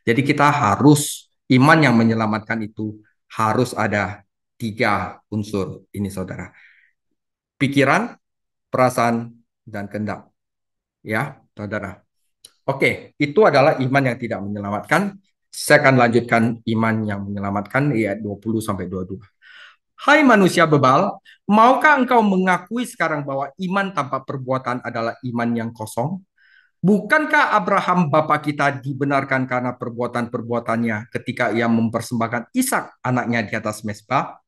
Jadi kita harus, iman yang menyelamatkan itu harus ada tiga unsur ini, saudara. Pikiran, perasaan, dan kehendak. Ya, saudara. Oke, itu adalah iman yang tidak menyelamatkan. Saya akan lanjutkan iman yang menyelamatkan, ayat 20 sampai 22. Hai manusia bebal, maukah engkau mengakui sekarang bahwa iman tanpa perbuatan adalah iman yang kosong? Bukankah Abraham bapa kita dibenarkan karena perbuatan-perbuatannya ketika ia mempersembahkan Ishak anaknya di atas mezbah?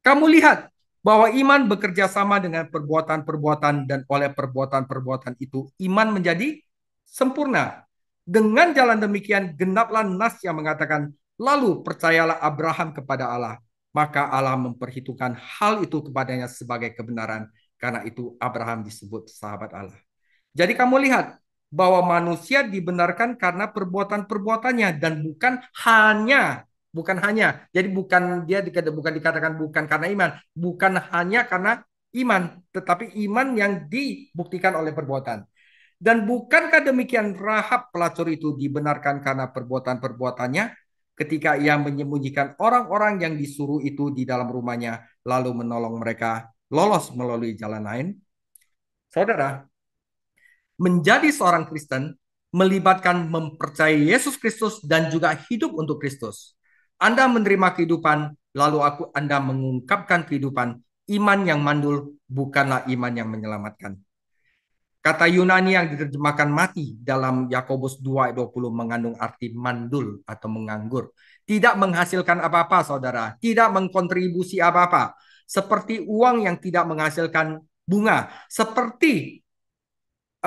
Kamu lihat bahwa iman bekerja sama dengan perbuatan-perbuatan, dan oleh perbuatan-perbuatan itu iman menjadi sempurna. Dengan jalan demikian genaplah nas yang mengatakan, lalu percayalah Abraham kepada Allah, maka Allah memperhitungkan hal itu kepadanya sebagai kebenaran. Karena itu Abraham disebut sahabat Allah. Jadi kamu lihat bahwa manusia dibenarkan karena perbuatan-perbuatannya, dan bukan hanya, jadi bukan dikatakan bukan karena iman, bukan hanya karena iman, tetapi iman yang dibuktikan oleh perbuatan. Dan bukankah demikian Rahab pelacur itu dibenarkan karena perbuatan-perbuatannya ketika ia menyembunyikan orang-orang yang disuruh itu di dalam rumahnya lalu menolong mereka lolos melalui jalan lain? Saudara, menjadi seorang Kristen melibatkan mempercayai Yesus Kristus dan juga hidup untuk Kristus. Anda menerima kehidupan, lalu Anda mengungkapkan kehidupan. Iman yang mandul bukanlah iman yang menyelamatkan. Kata Yunani yang diterjemahkan mati dalam Yakobus 2 ayat 20 mengandung arti mandul atau menganggur. Tidak menghasilkan apa-apa, saudara. Tidak mengkontribusi apa-apa. Seperti uang yang tidak menghasilkan bunga. Seperti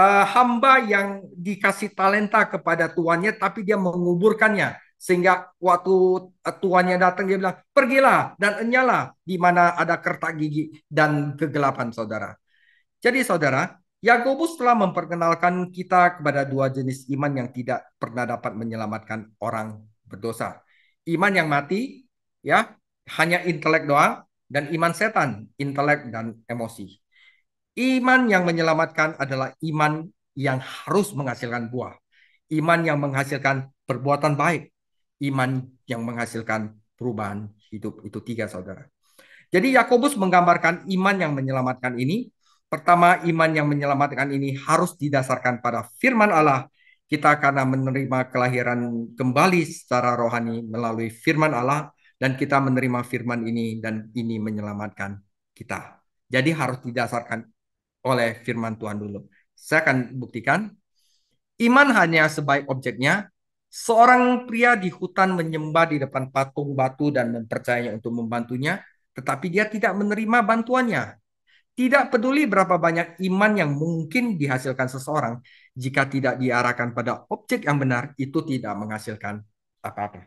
hamba yang dikasih talenta kepada tuannya, tapi dia menguburkannya. Sehingga waktu tuannya datang, dia bilang, pergilah dan enyalah di mana ada kertak gigi dan kegelapan, saudara. Jadi saudara, Yakobus telah memperkenalkan kita kepada dua jenis iman yang tidak pernah dapat menyelamatkan orang berdosa. Iman yang mati, ya, hanya intelek doang, dan iman setan, intelek dan emosi. Iman yang menyelamatkan adalah iman yang harus menghasilkan buah. Iman yang menghasilkan perbuatan baik. Iman yang menghasilkan perubahan hidup. Itu tiga, saudara. Jadi Yakobus menggambarkan iman yang menyelamatkan ini. Pertama, iman yang menyelamatkan ini harus didasarkan pada firman Allah. Kita karena menerima kelahiran kembali secara rohani melalui firman Allah, dan kita menerima firman ini dan ini menyelamatkan kita. Jadi harus didasarkan oleh firman Tuhan dulu. Saya akan buktikan. Iman hanya sebaik objeknya. Seorang pria di hutan menyembah di depan patung batu dan mempercayainya untuk membantunya, tetapi dia tidak menerima bantuannya. Tidak peduli berapa banyak iman yang mungkin dihasilkan seseorang, jika tidak diarahkan pada objek yang benar, itu tidak menghasilkan apa-apa.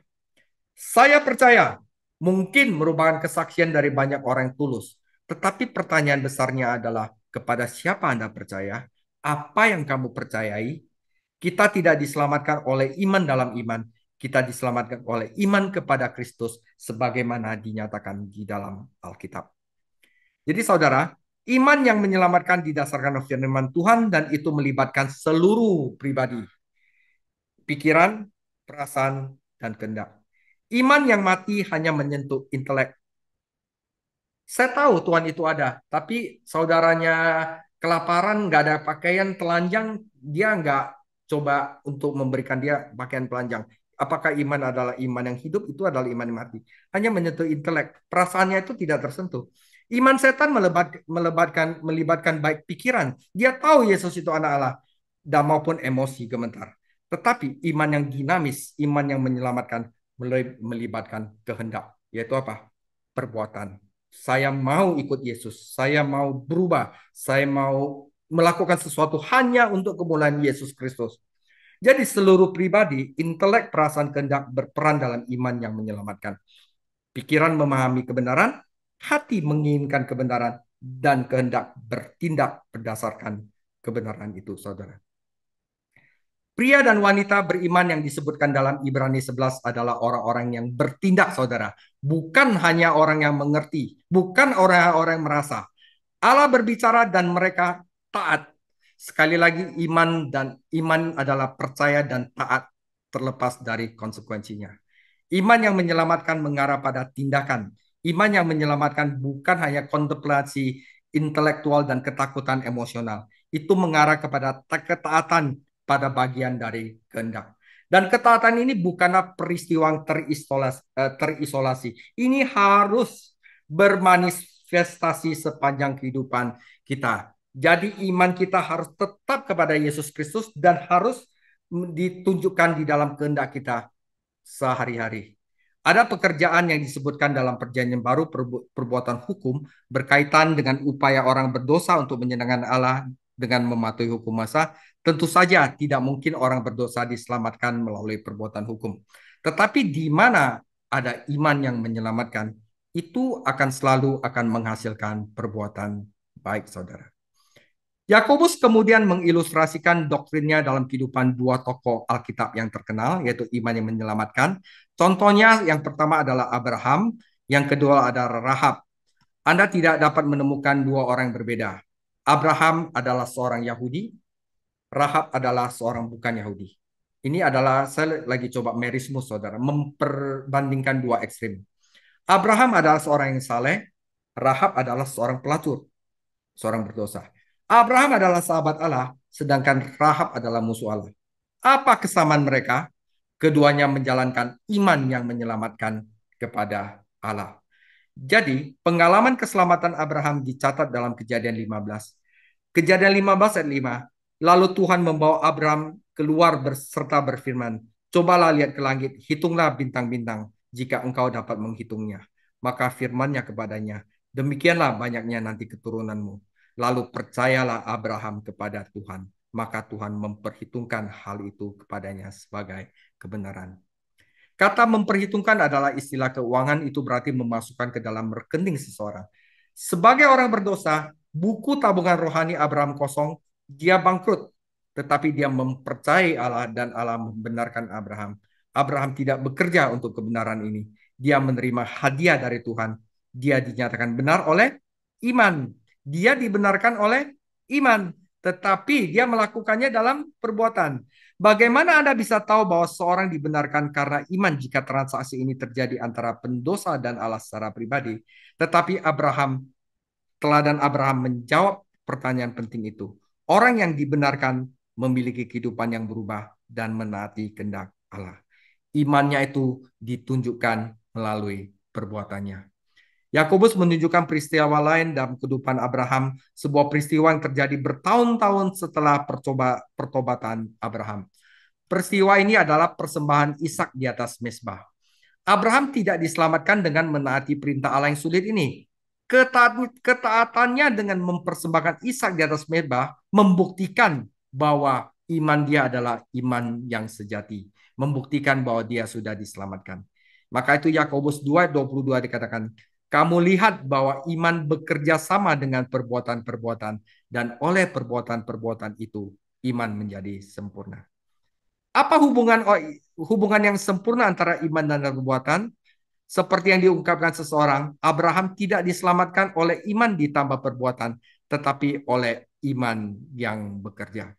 Saya percaya mungkin merupakan kesaksian dari banyak orang yang tulus. Tetapi pertanyaan besarnya adalah kepada siapa Anda percaya? Apa yang kamu percayai? Kita tidak diselamatkan oleh iman dalam iman. Kita diselamatkan oleh iman kepada Kristus sebagaimana dinyatakan di dalam Alkitab. Jadi saudara, iman yang menyelamatkan didasarkan firman Tuhan dan itu melibatkan seluruh pribadi. Pikiran, perasaan, dan kehendak. Iman yang mati hanya menyentuh intelek. Saya tahu Tuhan itu ada, tapi saudaranya kelaparan, nggak ada pakaian telanjang, dia nggak coba untuk memberikan dia pakaian telanjang. Apakah iman adalah iman yang hidup? Itu adalah iman yang mati. Hanya menyentuh intelek. Perasaannya itu tidak tersentuh. Iman setan melibatkan baik pikiran. Dia tahu Yesus itu anak Allah dan maupun emosi gemetar. Tetapi iman yang dinamis, iman yang menyelamatkan melibatkan kehendak, yaitu apa? Perbuatan. Saya mau ikut Yesus, saya mau berubah, saya mau melakukan sesuatu hanya untuk kemuliaan Yesus Kristus. Jadi seluruh pribadi, intelek, perasaan, kehendak berperan dalam iman yang menyelamatkan. Pikiran memahami kebenaran, hati menginginkan kebenaran, dan kehendak bertindak berdasarkan kebenaran itu, saudara. Pria dan wanita beriman yang disebutkan dalam Ibrani 11 adalah orang-orang yang bertindak, saudara. Bukan hanya orang yang mengerti, bukan orang-orang yang merasa. Allah berbicara dan mereka taat. Sekali lagi iman adalah percaya dan taat terlepas dari konsekuensinya. Iman yang menyelamatkan mengarah pada tindakan. Iman yang menyelamatkan bukan hanya kontemplasi intelektual dan ketakutan emosional. Itu mengarah kepada ketaatan pada bagian dari kehendak. Dan ketaatan ini bukanlah peristiwa yang terisolasi. Ini harus bermanifestasi sepanjang kehidupan kita. Jadi iman kita harus tetap kepada Yesus Kristus dan harus ditunjukkan di dalam kehendak kita sehari-hari. Ada pekerjaan yang disebutkan dalam perjanjian baru perbuatan hukum berkaitan dengan upaya orang berdosa untuk menyenangkan Allah dengan mematuhi hukum masa. Tentu saja tidak mungkin orang berdosa diselamatkan melalui perbuatan hukum. Tetapi di mana ada iman yang menyelamatkan, itu akan selalu akan menghasilkan perbuatan baik, saudara. Yakobus kemudian mengilustrasikan doktrinnya dalam kehidupan dua tokoh Alkitab yang terkenal, yaitu iman yang menyelamatkan. Contohnya yang pertama adalah Abraham, yang kedua adalah Rahab. Anda tidak dapat menemukan dua orang yang berbeda. Abraham adalah seorang Yahudi, Rahab adalah seorang bukan Yahudi. Ini adalah, saya lagi coba merismu saudara, memperbandingkan dua ekstrim. Abraham adalah seorang yang saleh, Rahab adalah seorang pelacur, seorang berdosa. Abraham adalah sahabat Allah, sedangkan Rahab adalah musuh Allah. Apa kesamaan mereka? Keduanya menjalankan iman yang menyelamatkan kepada Allah. Jadi, pengalaman keselamatan Abraham dicatat dalam Kejadian 15. Kejadian 15 ayat 5. Lalu Tuhan membawa Abraham keluar serta berfirman, cobalah lihat ke langit, hitunglah bintang-bintang, jika engkau dapat menghitungnya. Maka firman-Nya kepadanya, demikianlah banyaknya nanti keturunanmu. Lalu percayalah Abraham kepada Tuhan. Maka Tuhan memperhitungkan hal itu kepadanya sebagai kebenaran. Kata memperhitungkan adalah istilah keuangan, itu berarti memasukkan ke dalam rekening seseorang. Sebagai orang berdosa, buku tabungan rohani Abraham kosong, dia bangkrut. Tetapi dia mempercayai Allah dan Allah membenarkan Abraham. Abraham tidak bekerja untuk kebenaran ini. Dia menerima hadiah dari Tuhan. Dia dinyatakan benar oleh iman. Dia dibenarkan oleh iman. Tetapi dia melakukannya dalam perbuatan. Bagaimana Anda bisa tahu bahwa seorang dibenarkan karena iman jika transaksi ini terjadi antara pendosa dan Allah secara pribadi? Tetapi teladan Abraham menjawab pertanyaan penting itu. Orang yang dibenarkan memiliki kehidupan yang berubah dan menaati kehendak Allah. Imannya itu ditunjukkan melalui perbuatannya. Yakobus menunjukkan peristiwa lain dalam kehidupan Abraham, sebuah peristiwa yang terjadi bertahun-tahun setelah pertobatan Abraham. Peristiwa ini adalah persembahan Ishak di atas mezbah. Abraham tidak diselamatkan dengan menaati perintah Allah yang sulit ini. Ketaatannya dengan mempersembahkan Ishak di atas mezbah membuktikan bahwa iman dia adalah iman yang sejati, membuktikan bahwa dia sudah diselamatkan. Maka itu Yakobus 2:22 dikatakan, kamu lihat bahwa iman bekerja sama dengan perbuatan-perbuatan, dan oleh perbuatan-perbuatan itu iman menjadi sempurna. Apa hubungan yang sempurna antara iman dan perbuatan? Seperti yang diungkapkan seseorang, Abraham tidak diselamatkan oleh iman ditambah perbuatan, tetapi oleh iman yang bekerja.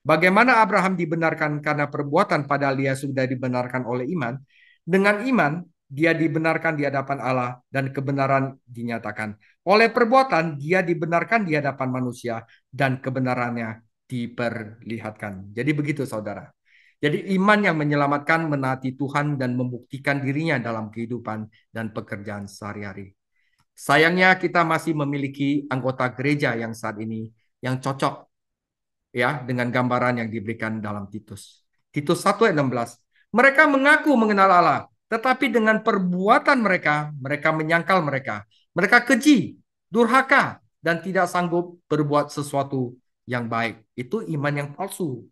Bagaimana Abraham dibenarkan karena perbuatan padahal dia sudah dibenarkan oleh iman? Dengan iman, dia dibenarkan di hadapan Allah dan kebenaran dinyatakan. Oleh perbuatan, dia dibenarkan di hadapan manusia dan kebenarannya diperlihatkan. Jadi begitu saudara. Jadi iman yang menyelamatkan, menaati Tuhan dan membuktikan dirinya dalam kehidupan dan pekerjaan sehari-hari. Sayangnya kita masih memiliki anggota gereja yang saat ini yang cocok ya dengan gambaran yang diberikan dalam Titus. Titus 1 ayat 16. Mereka mengaku mengenal Allah, tetapi dengan perbuatan mereka, mereka menyangkal mereka. Mereka keji, durhaka, dan tidak sanggup berbuat sesuatu yang baik. Itu iman yang palsu.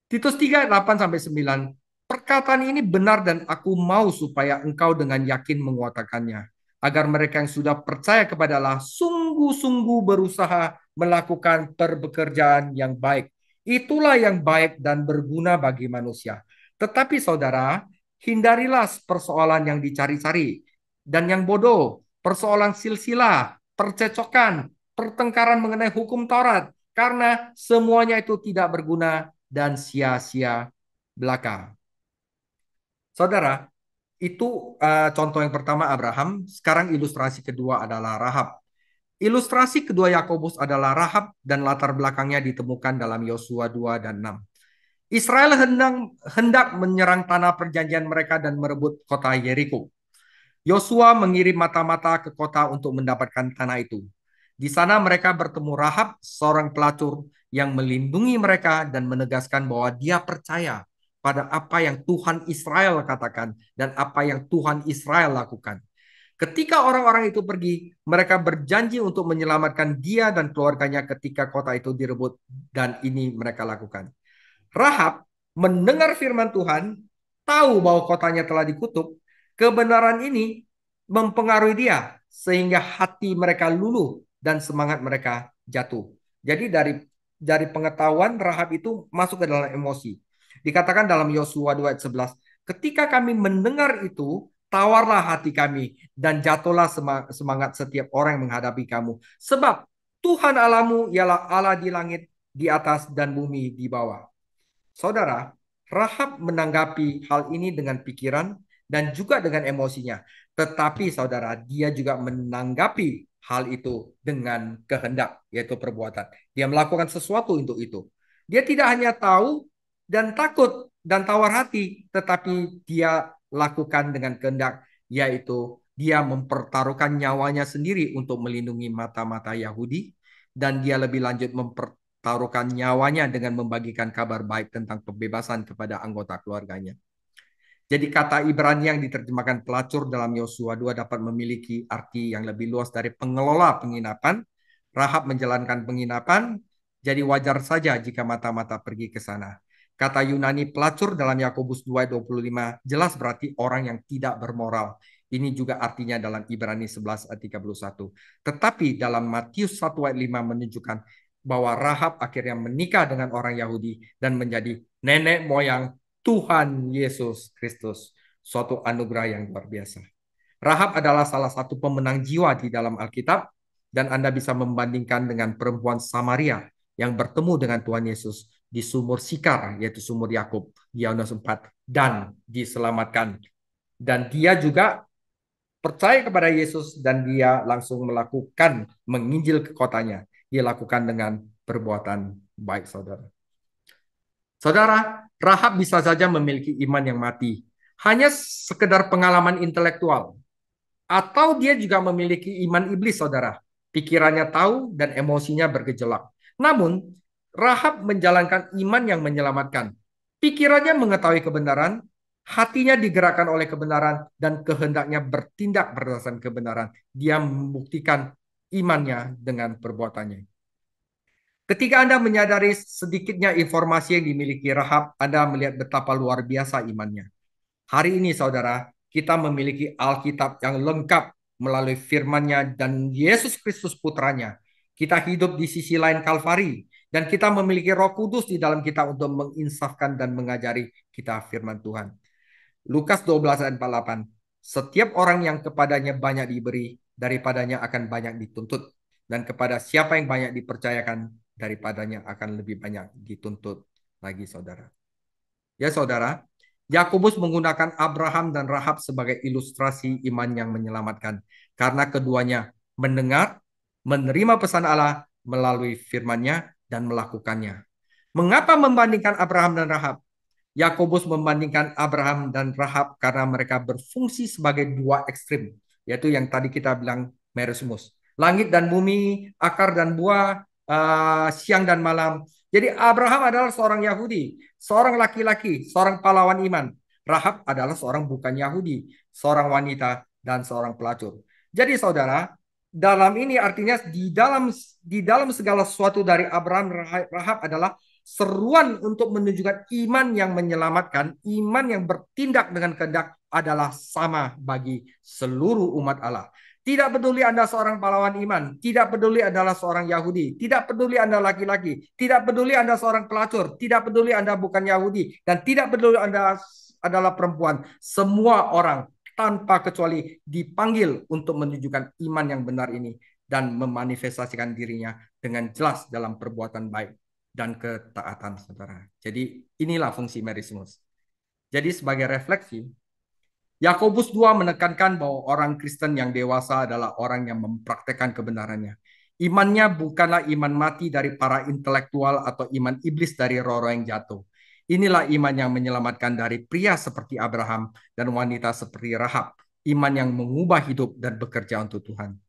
Titus 3, 8-9. Perkataan ini benar dan aku mau supaya engkau dengan yakin menguatakannya. Agar mereka yang sudah percaya kepada Allah sungguh-sungguh berusaha melakukan pekerjaan yang baik. Itulah yang baik dan berguna bagi manusia. Tetapi saudara, hindarilah persoalan yang dicari-cari dan yang bodoh, persoalan silsilah, percecokan, pertengkaran mengenai hukum Taurat, karena semuanya itu tidak berguna dan sia-sia belaka. Saudara, itu contoh yang pertama Abraham. Sekarang ilustrasi kedua adalah Rahab. Ilustrasi kedua Yakobus adalah Rahab dan latar belakangnya ditemukan dalam Yosua 2 dan 6. Israel hendak menyerang tanah perjanjian mereka dan merebut kota Yeriko. Yosua mengirim mata-mata ke kota untuk mendapatkan tanah itu. Di sana mereka bertemu Rahab, seorang pelacur yang melindungi mereka dan menegaskan bahwa dia percaya pada apa yang Tuhan Israel katakan dan apa yang Tuhan Israel lakukan. Ketika orang-orang itu pergi, mereka berjanji untuk menyelamatkan dia dan keluarganya ketika kota itu direbut, dan ini mereka lakukan. Rahab mendengar firman Tuhan, tahu bahwa kotanya telah dikutuk. Kebenaran ini mempengaruhi dia sehingga hati mereka luluh dan semangat mereka jatuh. Jadi dari pengetahuan Rahab itu masuk ke dalam emosi. Dikatakan dalam Yosua 2 ayat 11, ketika kami mendengar itu, tawarlah hati kami dan jatuhlah semangat setiap orang yang menghadapi kamu. Sebab Tuhan Allahmu ialah Allah di langit di atas dan bumi di bawah. Saudara, Rahab menanggapi hal ini dengan pikiran dan juga dengan emosinya. Tetapi saudara, dia juga menanggapi hal itu dengan kehendak, yaitu perbuatan. Dia melakukan sesuatu untuk itu. Dia tidak hanya tahu dan takut dan tawar hati, tetapi dia lakukan dengan kehendak, yaitu dia mempertaruhkan nyawanya sendiri untuk melindungi mata-mata Yahudi, dan dia lebih lanjut taruhkan nyawanya dengan membagikan kabar baik tentang pembebasan kepada anggota keluarganya. Jadi kata Ibrani yang diterjemahkan pelacur dalam Yosua 2 dapat memiliki arti yang lebih luas dari pengelola penginapan. Rahab menjalankan penginapan, jadi wajar saja jika mata-mata pergi ke sana. Kata Yunani pelacur dalam Yakobus 2:25 jelas berarti orang yang tidak bermoral. Ini juga artinya dalam Ibrani 11 ayat 31. Tetapi dalam Matius 1 ayat 5 menunjukkan bahwa Rahab akhirnya menikah dengan orang Yahudi dan menjadi nenek moyang Tuhan Yesus Kristus. Suatu anugerah yang luar biasa. Rahab adalah salah satu pemenang jiwa di dalam Alkitab, dan Anda bisa membandingkan dengan perempuan Samaria yang bertemu dengan Tuhan Yesus di sumur Sikar, yaitu sumur Yakub di Yohanes 4, dan diselamatkan. Dan dia juga percaya kepada Yesus dan dia langsung melakukan menginjil ke kotanya. Dia lakukan dengan perbuatan baik, saudara. Saudara, Rahab bisa saja memiliki iman yang mati. Hanya sekedar pengalaman intelektual. Atau dia juga memiliki iman iblis, saudara. Pikirannya tahu dan emosinya bergejolak. Namun, Rahab menjalankan iman yang menyelamatkan. Pikirannya mengetahui kebenaran, hatinya digerakkan oleh kebenaran, dan kehendaknya bertindak berdasarkan kebenaran. Dia membuktikan imannya dengan perbuatannya. Ketika Anda menyadari sedikitnya informasi yang dimiliki Rahab, Anda melihat betapa luar biasa imannya. Hari ini, saudara, kita memiliki Alkitab yang lengkap melalui firman-Nya dan Yesus Kristus putranya. Kita hidup di sisi lain Kalvari, dan kita memiliki Roh Kudus di dalam kita untuk menginsafkan dan mengajari kita firman Tuhan. Lukas 12 ayat 48. Setiap orang yang kepadanya banyak diberi, daripadanya akan banyak dituntut. Dan kepada siapa yang banyak dipercayakan, daripadanya akan lebih banyak dituntut lagi, saudara. Ya, saudara, Yakobus menggunakan Abraham dan Rahab sebagai ilustrasi iman yang menyelamatkan. Karena keduanya mendengar, menerima pesan Allah melalui firman-Nya dan melakukannya. Mengapa membandingkan Abraham dan Rahab? Yakobus membandingkan Abraham dan Rahab karena mereka berfungsi sebagai dua ekstrim, yaitu yang tadi kita bilang merismus. Langit dan bumi, akar dan buah, siang dan malam. Jadi Abraham adalah seorang Yahudi, seorang laki-laki, seorang pahlawan iman. Rahab adalah seorang bukan Yahudi, seorang wanita dan seorang pelacur. Jadi saudara, dalam ini artinya di dalam segala sesuatu dari Abraham Rahab adalah seruan untuk menunjukkan iman yang menyelamatkan, iman yang bertindak dengan kehendak adalah sama bagi seluruh umat Allah. Tidak peduli Anda seorang pahlawan iman, tidak peduli Anda seorang Yahudi, tidak peduli Anda laki-laki, tidak peduli Anda seorang pelacur, tidak peduli Anda bukan Yahudi, dan tidak peduli Anda adalah perempuan. Semua orang tanpa kecuali dipanggil untuk menunjukkan iman yang benar ini dan memanifestasikan dirinya dengan jelas dalam perbuatan baik dan ketaatan, saudara. Jadi inilah fungsi merismus. Jadi sebagai refleksi, Yakobus 2 menekankan bahwa orang Kristen yang dewasa adalah orang yang mempraktekkan kebenarannya. Imannya bukanlah iman mati dari para intelektual atau iman iblis dari roh-roh yang jatuh. Inilah iman yang menyelamatkan dari pria seperti Abraham dan wanita seperti Rahab. Iman yang mengubah hidup dan bekerja untuk Tuhan.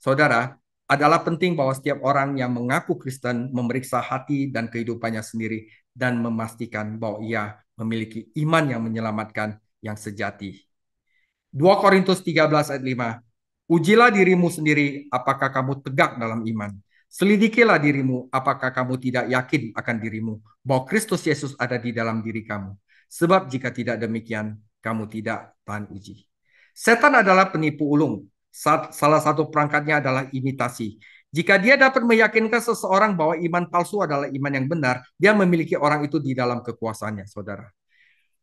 Saudara, adalah penting bahwa setiap orang yang mengaku Kristen memeriksa hati dan kehidupannya sendiri dan memastikan bahwa ia memiliki iman yang menyelamatkan yang sejati. 2 Korintus 13 ayat 5. Ujilah dirimu sendiri apakah kamu tegak dalam iman. Selidikilah dirimu apakah kamu tidak yakin akan dirimu bahwa Kristus Yesus ada di dalam diri kamu. Sebab jika tidak demikian, kamu tidak tahan uji. Setan adalah penipu ulung. Salah satu perangkatnya adalah imitasi. Jika dia dapat meyakinkan seseorang bahwa iman palsu adalah iman yang benar, dia memiliki orang itu di dalam kekuasaannya, saudara.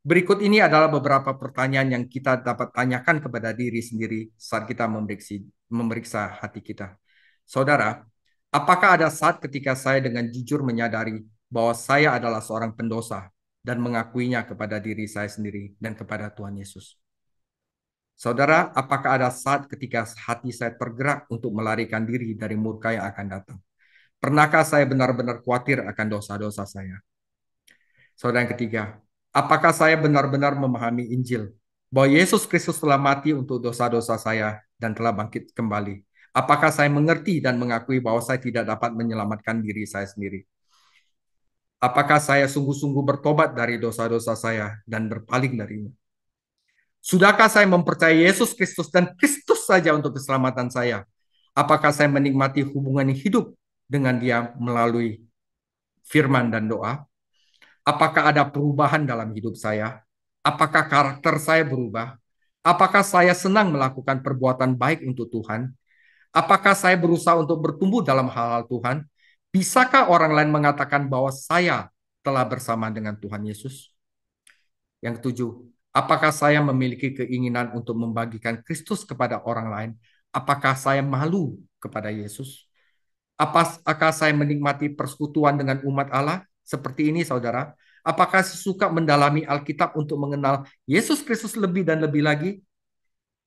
Berikut ini adalah beberapa pertanyaan yang kita dapat tanyakan kepada diri sendiri saat kita memeriksa hati kita. Saudara, Apakah ada saat ketika saya dengan jujur menyadari bahwa saya adalah seorang pendosa dan mengakuinya kepada diri saya sendiri dan kepada Tuhan Yesus? Saudara, apakah ada saat ketika hati saya tergerak untuk melarikan diri dari murka yang akan datang? Pernahkah saya benar-benar khawatir akan dosa-dosa saya? Saudara yang ketiga, apakah saya benar-benar memahami Injil bahwa Yesus Kristus telah mati untuk dosa-dosa saya dan telah bangkit kembali? Apakah saya mengerti dan mengakui bahwa saya tidak dapat menyelamatkan diri saya sendiri? Apakah saya sungguh-sungguh bertobat dari dosa-dosa saya dan berpaling darinya? Sudahkah saya mempercayai Yesus Kristus dan Kristus saja untuk keselamatan saya? Apakah saya menikmati hubungan hidup dengan Dia melalui firman dan doa? Apakah ada perubahan dalam hidup saya? Apakah karakter saya berubah? Apakah saya senang melakukan perbuatan baik untuk Tuhan? Apakah saya berusaha untuk bertumbuh dalam hal-hal Tuhan? Bisakah orang lain mengatakan bahwa saya telah bersama dengan Tuhan Yesus? Yang ketujuh, apakah saya memiliki keinginan untuk membagikan Kristus kepada orang lain? Apakah saya malu kepada Yesus? Apakah saya menikmati persekutuan dengan umat Allah seperti ini, saudara? Apakah saya suka mendalami Alkitab untuk mengenal Yesus Kristus lebih dan lebih lagi?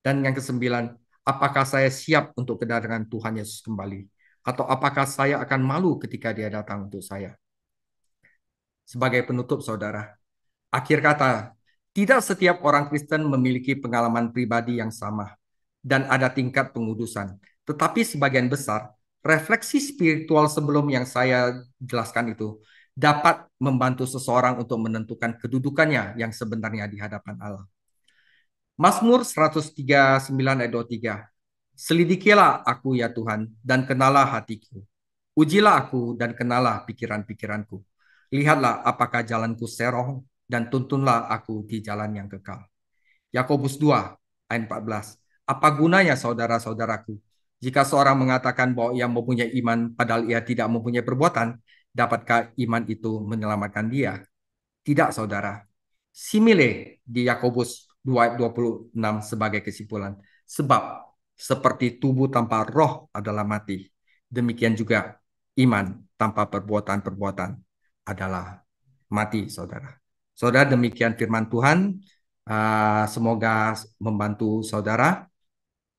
Dan yang kesembilan, apakah saya siap untuk kedatangan Tuhan Yesus kembali? Atau apakah saya akan malu ketika dia datang untuk saya? Sebagai penutup, saudara, akhir kata, tidak setiap orang Kristen memiliki pengalaman pribadi yang sama dan ada tingkat pengudusan. Tetapi sebagian besar, refleksi spiritual sebelum yang saya jelaskan itu dapat membantu seseorang untuk menentukan kedudukannya yang sebenarnya di hadapan Allah. Mazmur 139 ayat 23. Selidikilah aku ya Tuhan dan kenalah hatiku. Ujilah aku dan kenalah pikiran-pikiranku. Lihatlah apakah jalanku serong dan tuntunlah aku di jalan yang kekal. Yakobus 2 ayat 14. Apa gunanya saudara-saudaraku jika seorang mengatakan bahwa ia mempunyai iman padahal ia tidak mempunyai perbuatan, dapatkah iman itu menyelamatkan dia? Tidak, saudara. Simile di Yakobus 2 ayat 26 sebagai kesimpulan. Sebab seperti tubuh tanpa roh adalah mati, demikian juga iman tanpa perbuatan-perbuatan adalah mati, saudara. Saudara, demikian firman Tuhan. Semoga membantu saudara.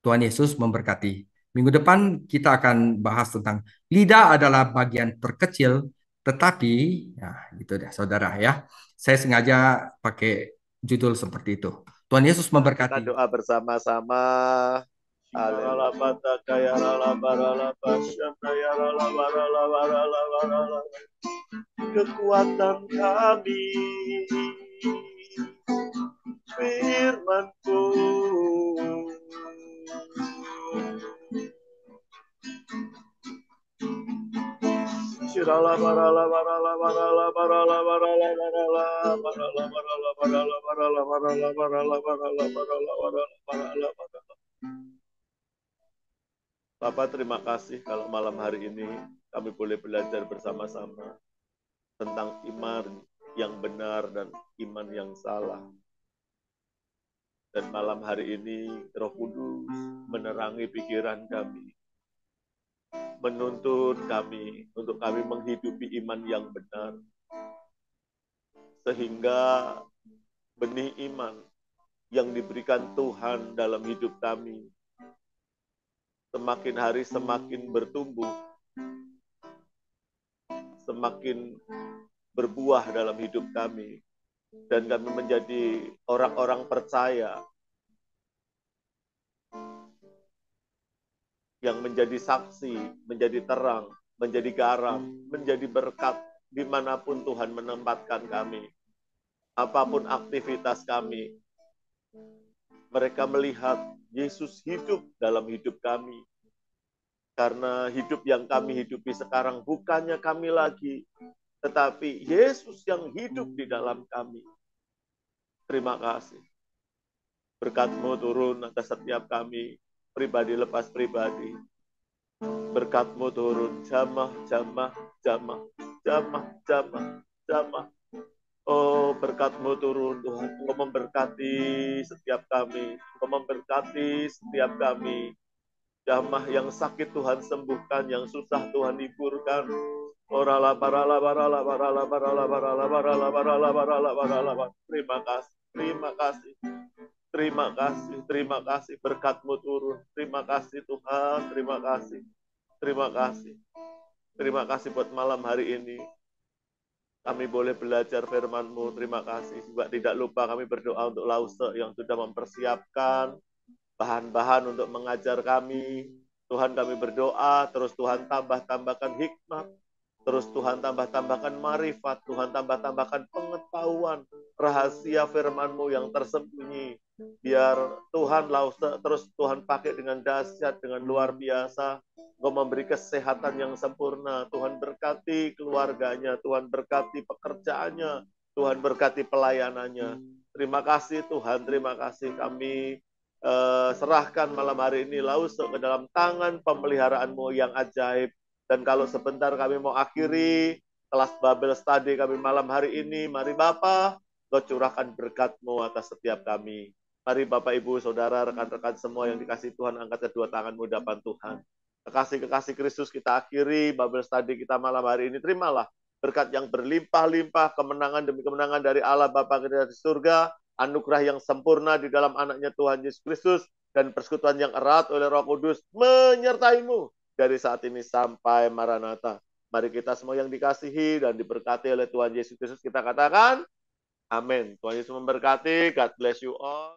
Tuhan Yesus memberkati. Minggu depan kita akan bahas tentang lidah adalah bagian terkecil, tetapi ya gitu deh saudara ya. Saya sengaja pakai judul seperti itu. Tuhan Yesus Mari kita memberkati. doa bersama-sama. Haleluya. Kekuatan kami, firman-Mu. Bapak, terima kasih kalau malam hari ini kami boleh belajar bersama-sama tentang iman yang benar dan iman yang salah. Dan malam hari ini Roh Kudus menerangi pikiran kami, menuntun kami untuk kami menghidupi iman yang benar, sehingga benih iman yang diberikan Tuhan dalam hidup kami semakin hari semakin bertumbuh, semakin berbuah dalam hidup kami, dan kami menjadi orang-orang percaya yang menjadi saksi, menjadi terang, menjadi garam, menjadi berkat dimanapun Tuhan menempatkan kami. Apapun aktivitas kami, mereka melihat Yesus hidup dalam hidup kami. Karena hidup yang kami hidupi sekarang bukannya kami lagi, tetapi Yesus yang hidup di dalam kami. Terima kasih. Berkat-Mu turun atas setiap kami, pribadi lepas pribadi. Berkat-Mu turun, jamah, jamah, jamah, jamah, jamah, jamah. Oh, berkat-Mu turun, Tuhan. Engkau memberkati setiap kami. Engkau memberkati setiap kami. Jamah yang sakit Tuhan sembuhkan, yang susah Tuhan hiburkan. Terima kasih, terima kasih. Terima kasih, terima kasih. Berkat-Mu turun. Terima kasih Tuhan, terima kasih. Terima kasih. Terima kasih buat malam hari ini. Kami boleh belajar firman-Mu. Terima kasih. Juga tidak lupa kami berdoa untuk Lause yang sudah mempersiapkan bahan-bahan untuk mengajar kami. Tuhan kami berdoa, terus Tuhan tambahkan hikmat. Terus Tuhan tambahkan marifat, Tuhan tambahkan pengetahuan, rahasia firman-Mu yang tersembunyi. Biar Tuhan terus Tuhan pakai dengan dahsyat, dengan luar biasa. Engkau memberi kesehatan yang sempurna. Tuhan berkati keluarganya, Tuhan berkati pekerjaannya, Tuhan berkati pelayanannya. Terima kasih Tuhan, terima kasih. Kami serahkan malam hari ini Lause ke dalam tangan pemeliharaan-Mu yang ajaib. Dan kalau sebentar kami mau akhiri kelas Babel Study kami malam hari ini, mari Bapa, Kau curahkan berkat-Mu atas setiap kami. Mari Bapak, Ibu, Saudara, rekan-rekan semua yang dikasih Tuhan, angkat kedua tangan-Mu depan Tuhan. Kekasih-kekasih Kristus, kita akhiri Babel Study kita malam hari ini. Terimalah berkat yang berlimpah-limpah, kemenangan demi kemenangan dari Allah Bapa kita di surga, anugerah yang sempurna di dalam anaknya Tuhan Yesus Kristus, dan persekutuan yang erat oleh Roh Kudus menyertai-Mu dari saat ini sampai Maranatha. Mari kita semua yang dikasihi dan diberkati oleh Tuhan Yesus Kristus, kita katakan, amin. Tuhan Yesus memberkati. God bless you all.